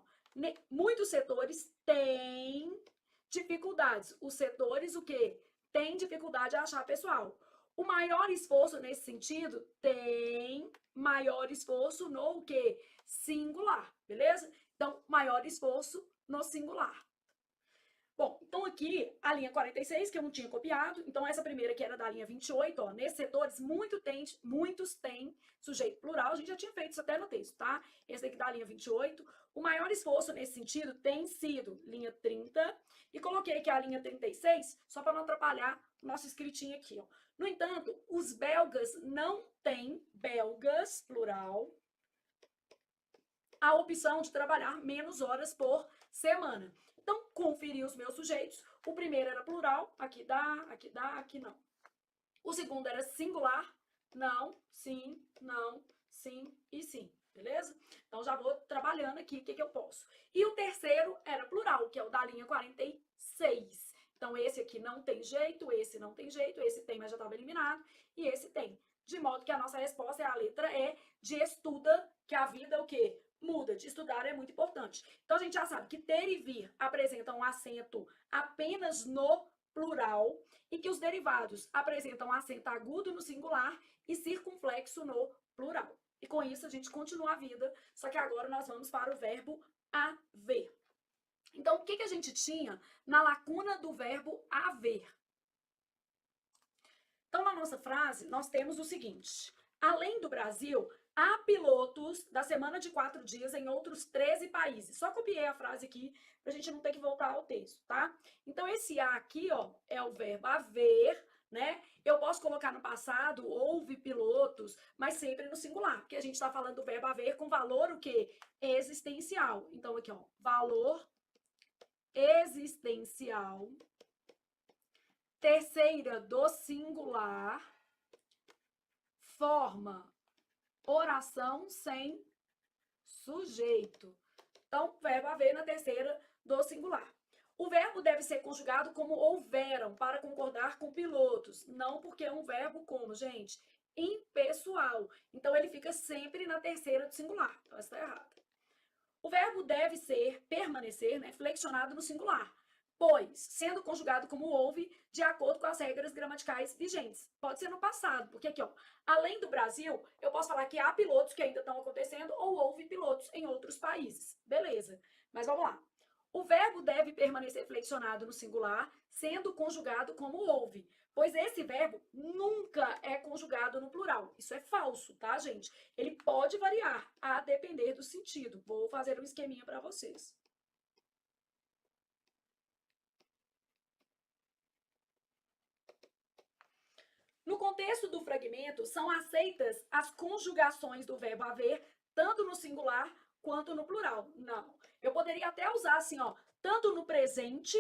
muitos setores têm dificuldades. Os setores, o quê? Têm dificuldade a achar pessoal. O maior esforço nesse sentido tem maior esforço no o quê? Singular, beleza? Então, maior esforço no singular. Bom, então aqui a linha 46, que eu não tinha copiado, então essa primeira que era da linha 28, ó, nesses setores muitos têm sujeito plural, a gente já tinha feito isso até no texto, tá? Esse daqui da linha 28, o maior esforço nesse sentido tem sido linha 30, e coloquei aqui a linha 36, só para não atrapalhar o nosso escritinho aqui, ó. No entanto, os belgas não têm, belgas, plural, a opção de trabalhar menos horas por semana. Então, conferi os meus sujeitos. O primeiro era plural, aqui dá, aqui não. O segundo era singular, não, sim e sim, beleza? Então, já vou trabalhando aqui o que eu posso. E o terceiro era plural, que é o da linha 46. Então, esse aqui não tem jeito, esse não tem jeito, esse tem, mas já estava eliminado, e esse tem. De modo que a nossa resposta é a letra E, de estuda, que a vida o quê? Muda, de estudar é muito importante. Então, a gente já sabe que ter e vir apresentam um acento apenas no plural e que os derivados apresentam acento agudo no singular e circunflexo no plural. E com isso, a gente continua a vida, só que agora nós vamos para o verbo haver. Então, o que a gente tinha na lacuna do verbo haver? Então, na nossa frase, nós temos o seguinte: além do Brasil, há pilotos da semana de 4 dias em outros 13 países. Só copiei a frase aqui para a gente não ter que voltar ao texto, tá? Então, esse A aqui, ó, é o verbo haver, né? Eu posso colocar no passado, houve pilotos, mas sempre no singular, porque a gente está falando do verbo haver com valor o quê? Existencial. Então, aqui, ó, valor existencial. Terceira do singular, forma oração sem sujeito. Então, verbo haver na terceira do singular. O verbo deve ser conjugado como houveram, para concordar com pilotos. Não porque é um verbo como, gente, impessoal. Então, ele fica sempre na terceira do singular. Então, essa está errada. O verbo deve permanecer, né, flexionado no singular, pois, sendo conjugado como houve, de acordo com as regras gramaticais vigentes. Pode ser no passado, porque aqui, ó, além do Brasil, eu posso falar que há pilotos que ainda estão acontecendo ou houve pilotos em outros países. Beleza, mas vamos lá. O verbo deve permanecer flexionado no singular, sendo conjugado como houve, pois esse verbo nunca é conjugado no plural. Isso é falso, tá, gente? Ele pode variar a depender do sentido. Vou fazer um esqueminha para vocês. No contexto do fragmento, são aceitas as conjugações do verbo haver, tanto no singular quanto no plural. Não. Eu poderia até usar assim, ó, tanto no presente,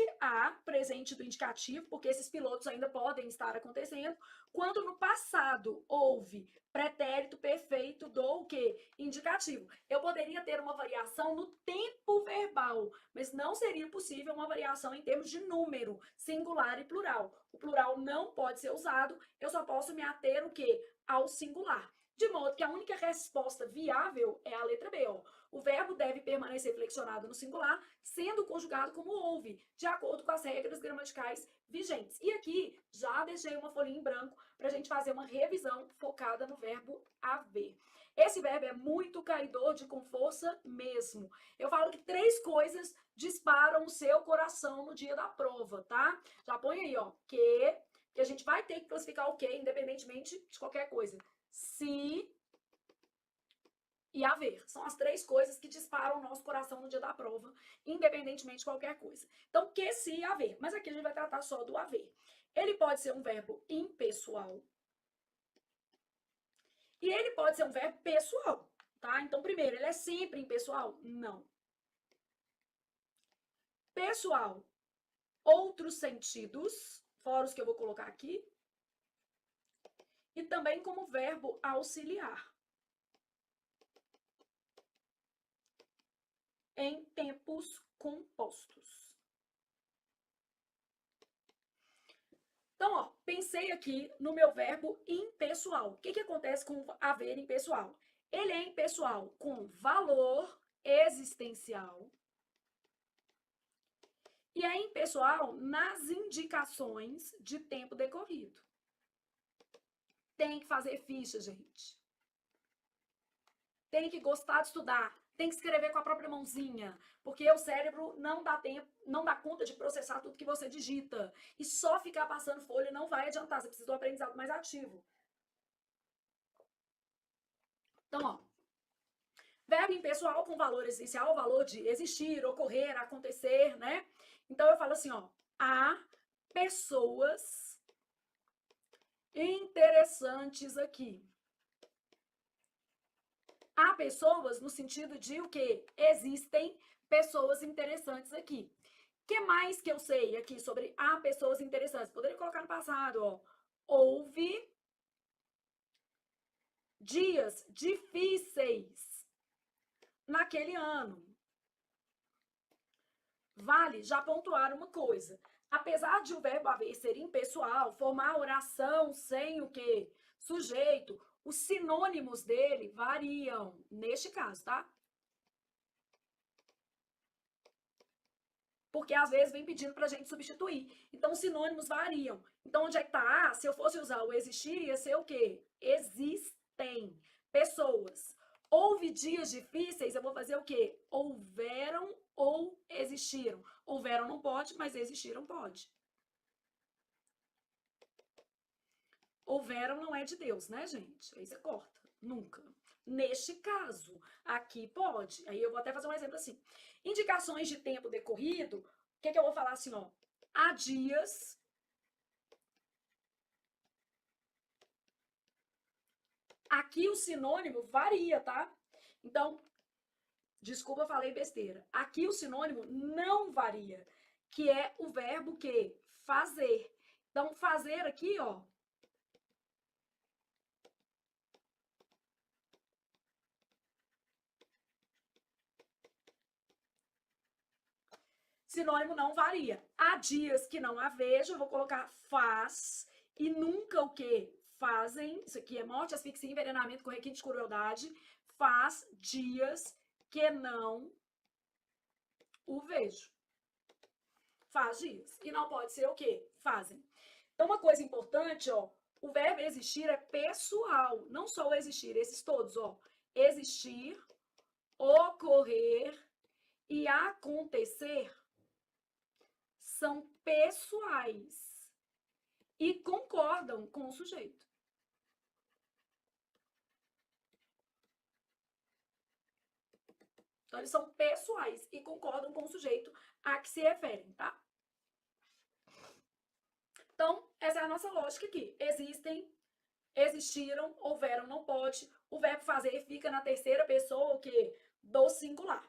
presente do indicativo, porque esses pilotos ainda podem estar acontecendo, quanto no passado, houve pretérito perfeito do o quê? Indicativo. Eu poderia ter uma variação no tempo verbal, mas não seria possível uma variação em termos de número, singular e plural. O plural não pode ser usado, eu só posso me ater o quê? Ao singular. De modo que a única resposta viável é a letra B, ó. O verbo deve permanecer flexionado no singular, sendo conjugado como houve, de acordo com as regras gramaticais vigentes. E aqui já deixei uma folhinha em branco para a gente fazer uma revisão focada no verbo haver. Esse verbo é muito caidor de com força mesmo. Eu falo que 3 coisas disparam o seu coração no dia da prova, tá? Já põe aí, ó, que a gente vai ter que classificar o que, independentemente de qualquer coisa. Se e haver. São as 3 coisas que disparam o nosso coração no dia da prova, independentemente de qualquer coisa. Então, que, se e haver. Mas aqui a gente vai tratar só do haver. Ele pode ser um verbo impessoal. E ele pode ser um verbo pessoal, tá? Então, primeiro, ele é sempre impessoal? Não. Pessoal, outros sentidos, fora os que eu vou colocar aqui. E também como verbo auxiliar. Em tempos compostos. Então, ó, pensei aqui no meu verbo impessoal. O que acontece com haver impessoal? Ele é impessoal com valor existencial e é impessoal nas indicações de tempo decorrido. Tem que fazer ficha, gente. Tem que gostar de estudar. Tem que escrever com a própria mãozinha, porque o cérebro não dá tempo, não dá conta de processar tudo que você digita. E só ficar passando folha não vai adiantar, você precisa de um aprendizado mais ativo. Então, ó, verbo impessoal com valor essencial, o valor de existir, ocorrer, acontecer, né? Então eu falo assim, ó, há pessoas interessantes aqui. Há pessoas no sentido de o quê? Existem pessoas interessantes aqui. O que mais que eu sei aqui sobre há pessoas interessantes? Poderia colocar no passado, ó. Houve dias difíceis naquele ano. Vale já pontuar uma coisa. Apesar de o verbo haver ser impessoal, formar oração sem o quê? Sujeito, os sinônimos dele variam, neste caso, tá? Porque às vezes vem pedindo pra gente substituir. Então, os sinônimos variam. Então, onde é que tá? Ah, se eu fosse usar o existir, ia ser o quê? Existem pessoas. Houve dias difíceis, eu vou fazer o quê? Houveram ou existiram. Houveram não pode, mas existiram pode. Houveram não é de Deus, né, gente? Aí você corta. Nunca. Neste caso, aqui pode. Aí eu vou até fazer um exemplo assim. Indicações de tempo decorrido, o que eu vou falar assim, ó? Há dias. Aqui o sinônimo varia, tá? Então, desculpa, falei besteira. Aqui o sinônimo não varia, que é o verbo que fazer. Então, fazer aqui, ó, sinônimo não varia. Há dias que não há vejo, eu vou colocar faz e nunca o que? Fazem, isso aqui é morte, asfixia, envenenamento com requinte de crueldade, faz dias que não o vejo. Faz dias. E não pode ser o quê? Fazem. Então, uma coisa importante, ó, o verbo existir é pessoal, não só o existir, esses todos, ó. Existir, ocorrer e acontecer são pessoais e concordam com o sujeito. Então, eles são pessoais e concordam com o sujeito a que se referem, tá? Então, essa é a nossa lógica aqui. Existem, existiram, houveram, não pode. O verbo fazer fica na terceira pessoa, o quê? Do singular.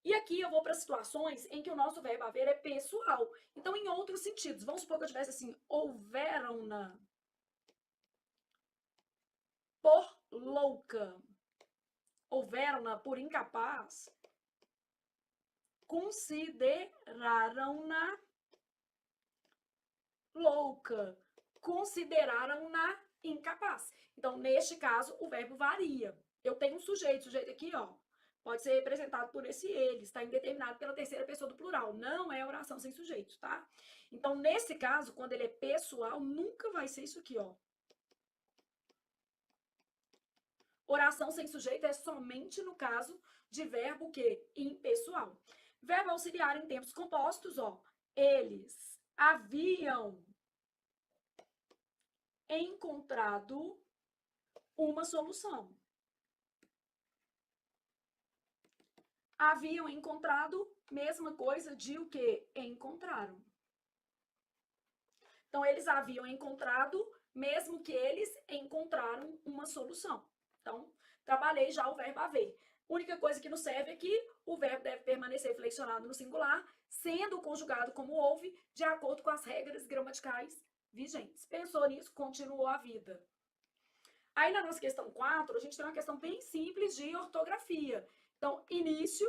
E aqui eu vou para situações em que o nosso verbo haver é pessoal. Então, em outros sentidos, vamos supor que eu tivesse assim, houveram-na por louca, houveram-na por incapaz, consideraram-na louca, consideraram-na incapaz. Então, neste caso, o verbo varia. Eu tenho um sujeito aqui, ó, pode ser representado por esse ele, está indeterminado pela terceira pessoa do plural, não é oração sem sujeito, tá? Então, nesse caso, quando ele é pessoal, nunca vai ser isso aqui, ó. Oração sem sujeito é somente no caso de verbo que impessoal. Verbo auxiliar em tempos compostos, ó, eles haviam encontrado uma solução. Haviam encontrado, mesma coisa de o que? Encontraram. Então, eles haviam encontrado, mesmo que eles encontraram uma solução. Então, trabalhei já o verbo haver. Única coisa que nos serve é que o verbo deve permanecer flexionado no singular, sendo conjugado como houve, de acordo com as regras gramaticais vigentes. Pensou nisso, continuou a vida. Aí, na nossa questão 4, a gente tem uma questão bem simples de ortografia. Então, início,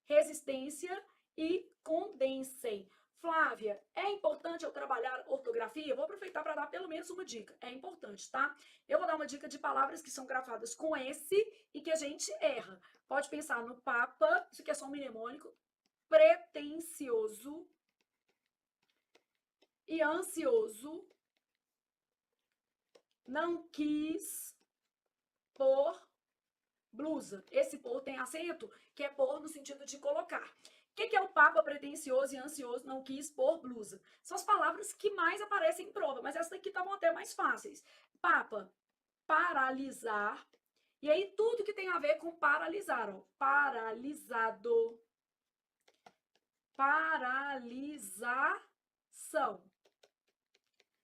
resistência e condensem. Flávia, é importante eu trabalhar ortografia? Eu vou aproveitar para dar pelo menos uma dica. É importante, tá? Eu vou dar uma dica de palavras que são gravadas com S e que a gente erra. Pode pensar no papa, isso aqui é só um mnemônico, pretensioso e ansioso, não quis pôr blusa. Esse pôr tem acento, que é pôr no sentido de colocar. O que é o papa pretensioso e ansioso não quis pôr blusa? São as palavras que mais aparecem em prova, mas essas daqui estavam até mais fáceis. Papa, paralisar. E aí tudo que tem a ver com paralisar, ó. Paralisado. Paralisação.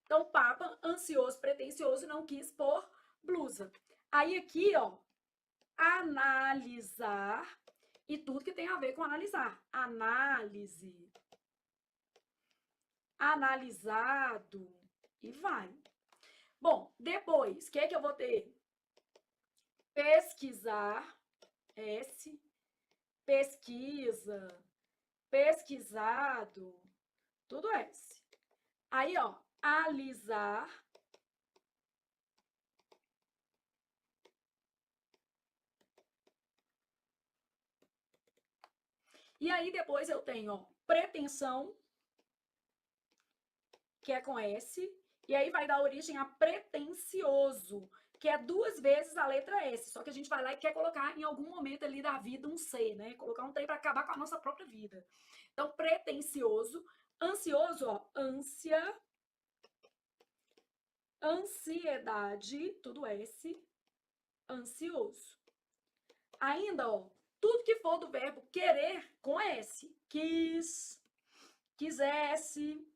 Então, papa, ansioso, pretensioso, não quis pôr blusa. Aí aqui, ó, analisar e tudo que tem a ver com analisar. Análise. Analisado. E vai. Bom, depois, o que é que eu vou ter? Pesquisar. S. Pesquisa. Pesquisado. Tudo S. Aí, ó, alisar. E aí, depois eu tenho, ó, pretensão, que é com S, e aí vai dar origem a pretensioso, que é 2 vezes a letra S, só que a gente vai lá e quer colocar em algum momento ali da vida um C, né? Colocar um trem para acabar com a nossa própria vida. Então, pretensioso, ansioso, ó, ânsia, ansiedade, tudo S, ansioso. Ainda, ó, tudo que for do verbo querer com S, quis, quisesse,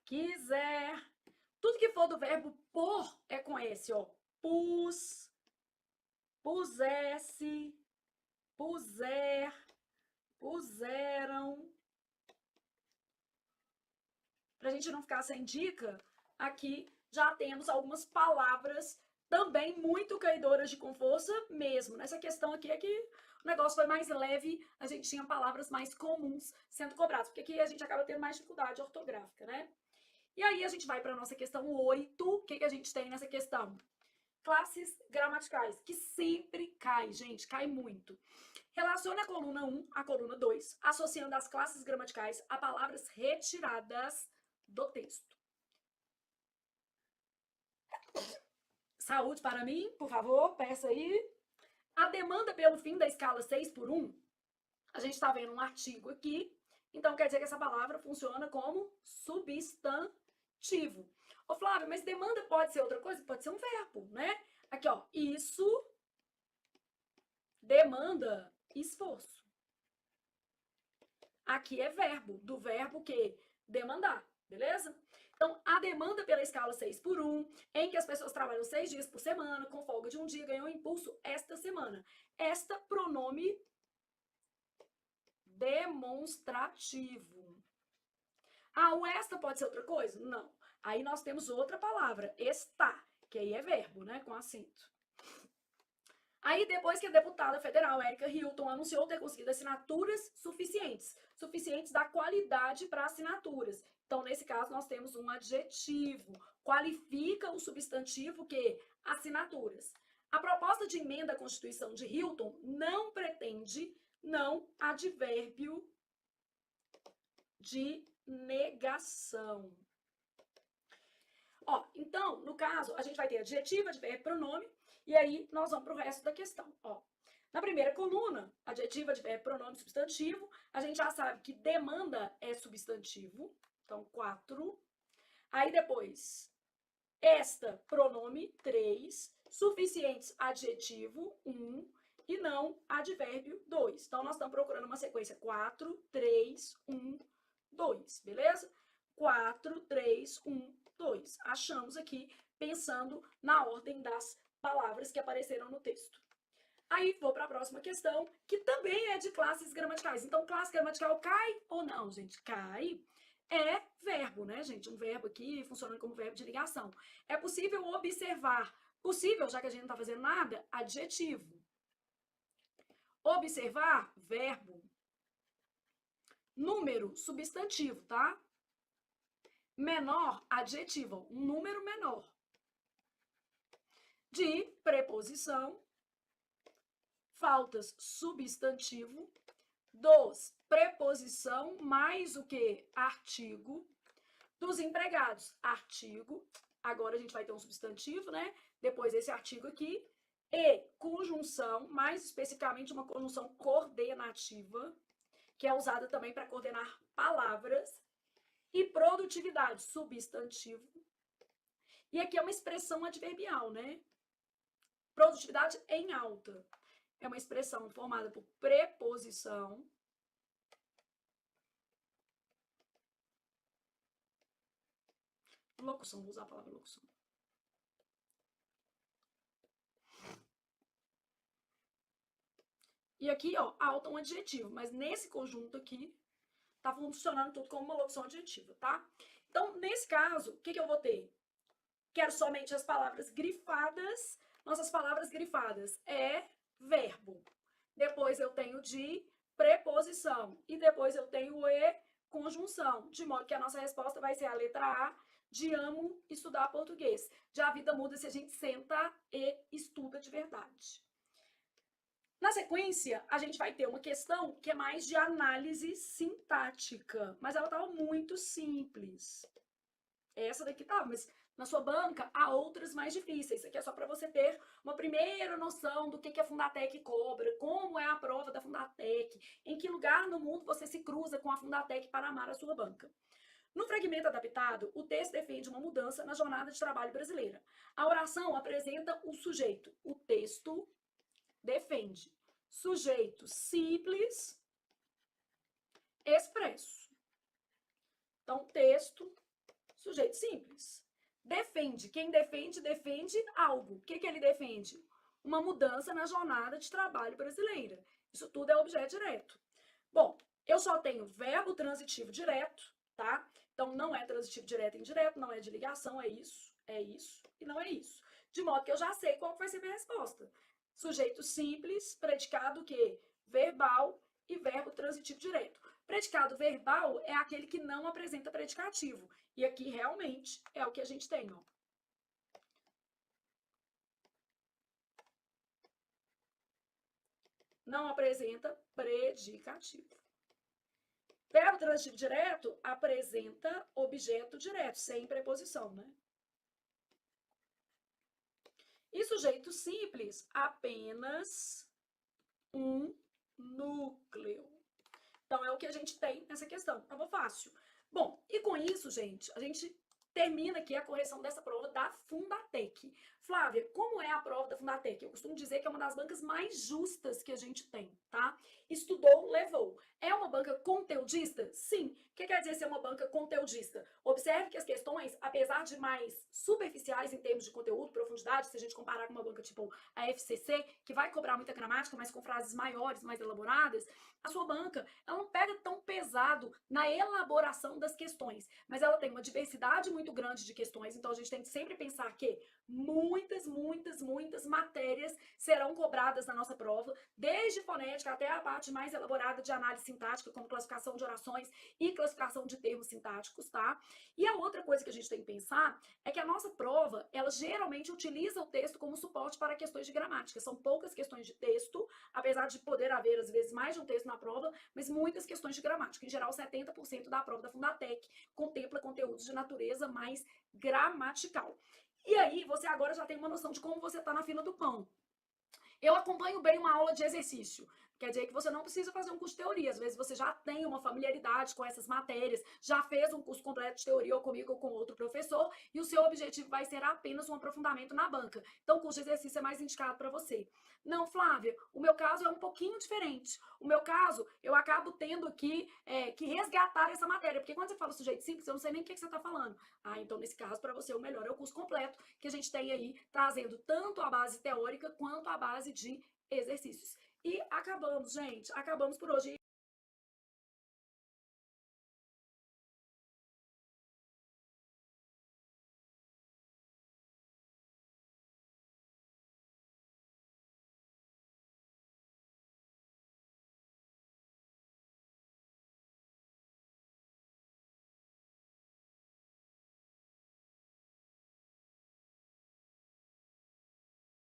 quiser. Tudo que for do verbo pôr é com S, ó. Pus, pusesse, puser, puseram. Pra gente não ficar sem dica, aqui já temos algumas palavras também muito caidoras de com força mesmo. Nessa questão aqui é que o negócio foi mais leve, a gente tinha palavras mais comuns sendo cobradas, porque aqui a gente acaba tendo mais dificuldade ortográfica, né? E aí a gente vai para a nossa questão 8. O que a gente tem nessa questão? Classes gramaticais, que sempre cai, gente, cai muito. Relacione a coluna 1 à coluna 2, associando as classes gramaticais a palavras retiradas do texto. Saúde para mim, por favor, peça aí. A demanda pelo fim da escala 6x1, a gente está vendo um artigo aqui, então quer dizer que essa palavra funciona como substantivo. Ô, Flávia, mas demanda pode ser outra coisa? Pode ser um verbo, né? Aqui, ó, isso demanda esforço. Aqui é verbo, do verbo que demandar, beleza? Então, a demanda pela escala 6x1, em que as pessoas trabalham 6 dias por semana, com folga de um dia, ganhou impulso esta semana. Esta, pronome demonstrativo. Ah, o esta pode ser outra coisa? Não. Aí nós temos outra palavra, está, que aí é verbo, né, com acento. Aí, depois que a deputada federal Érica Hilton anunciou ter conseguido assinaturas suficientes da qualidade para assinaturas. Então, nesse caso, nós temos um adjetivo. Qualifica o substantivo que? Assinaturas. A proposta de emenda à Constituição de Hilton não pretende, não, advérbio de negação. Ó, então, no caso, a gente vai ter adjetivo, advérbio, pronome, e aí nós vamos para o resto da questão. Ó, na primeira coluna, adjetivo, advérbio, pronome, substantivo, a gente já sabe que demanda é substantivo, então 4. Aí depois, esta, pronome, 3. Suficientes, adjetivo, 1. E não, advérbio, 2. Então, nós estamos procurando uma sequência 4, 3, 1, 2, beleza? 4, 3, 1, 2. Achamos aqui, pensando na ordem das palavras que apareceram no texto. Aí, vou para a próxima questão, que também é de classes gramaticais. Então, classe gramatical cai ou não, gente? Cai. É verbo, né, gente? Um verbo aqui funcionando como verbo de ligação. É possível observar. Possível, já que a gente não está fazendo nada, adjetivo. Observar, verbo. Número, substantivo, tá? Menor, adjetivo, um número menor. De preposição, faltas, substantivo. Dos, preposição mais o que? Artigo. Dos empregados, artigo. Agora a gente vai ter um substantivo, né? Depois esse artigo aqui. E conjunção, mais especificamente uma conjunção coordenativa, que é usada também para coordenar palavras. E produtividade, substantivo. E aqui é uma expressão adverbial, né? Produtividade em alta. É uma expressão formada por preposição. Locução, vou usar a palavra locução. E aqui, ó, alta é um adjetivo, mas nesse conjunto aqui, tá funcionando tudo como uma locução adjetiva, tá? Então, nesse caso, o que eu vou ter? Quero somente as palavras grifadas. Nossas palavras grifadas é verbo. Depois eu tenho de preposição. E depois eu tenho o e conjunção. De modo que a nossa resposta vai ser a letra A, de amo estudar português. Já a vida muda se a gente senta e estuda de verdade. Na sequência, a gente vai ter uma questão que é mais de análise sintática, mas ela estava muito simples. Essa daqui tá, mas na sua banca há outras mais difíceis. Isso aqui é só para você ter uma primeira noção do que a Fundatec cobra, como é a prova da Fundatec, em que lugar no mundo você se cruza com a Fundatec para amar a sua banca. No fragmento adaptado, o texto defende uma mudança na jornada de trabalho brasileira. A oração apresenta o sujeito. O texto defende. Sujeito simples, expresso. Então, texto, sujeito simples. Defende. Quem defende, defende algo. O que ele defende? Uma mudança na jornada de trabalho brasileira. Isso tudo é objeto direto. Bom, eu só tenho verbo transitivo direto, tá? Então, não é transitivo direto e indireto, não é de ligação, é isso e não é isso. De modo que eu já sei qual vai ser a minha resposta. Sujeito simples, predicado que? Verbal e verbo transitivo direto. Predicado verbal é aquele que não apresenta predicativo. E aqui realmente é o que a gente tem, ó. Não apresenta predicativo. Verbo transitivo direto apresenta objeto direto, sem preposição, né? E sujeito simples, apenas um núcleo. Então, é o que a gente tem nessa questão. Tava fácil. Bom, e com isso, gente, a gente termina aqui a correção dessa prova da Fundatec. Flávia, como é a prova da Fundatec? Eu costumo dizer que é uma das bancas mais justas que a gente tem, tá? Estudou, levou. É uma banca conteudista? Sim. O que quer dizer ser uma banca conteudista? Observe que as questões, apesar de mais superficiais em termos de conteúdo, profundidade, se a gente comparar com uma banca tipo a FCC, que vai cobrar muita gramática, mas com frases maiores, mais elaboradas, a sua banca, ela não pega tão pesado na elaboração das questões, mas ela tem uma diversidade muito grande de questões, então a gente tem que sempre pensar que muitas matérias serão cobradas na nossa prova, desde fonética até a parte mais elaborada de análise sintática, como classificação de orações e classificação de termos sintáticos, tá? E a outra coisa que a gente tem que pensar é que a nossa prova, ela geralmente utiliza o texto como suporte para questões de gramática. São poucas questões de texto, apesar de poder haver, às vezes, mais de um texto na prova, mas muitas questões de gramática. Em geral, 70% da prova da Fundatec contempla conteúdos de natureza mais gramatical. E aí, você agora já tem uma noção de como você está na fila do pão. Eu acompanho bem uma aula de exercício. Quer dizer que você não precisa fazer um curso de teoria. Às vezes você já tem uma familiaridade com essas matérias, já fez um curso completo de teoria ou comigo ou com outro professor, e o seu objetivo vai ser apenas um aprofundamento na banca. Então, o curso de exercício é mais indicado para você. Não, Flávia, o meu caso é um pouquinho diferente. O meu caso, eu acabo tendo que resgatar essa matéria, porque quando você fala sujeito simples, eu não sei nem o que você está falando. Ah, então, nesse caso, para você, o melhor é o curso completo, que a gente tem aí, trazendo tanto a base teórica quanto a base de exercícios. E acabamos, gente. Acabamos por hoje.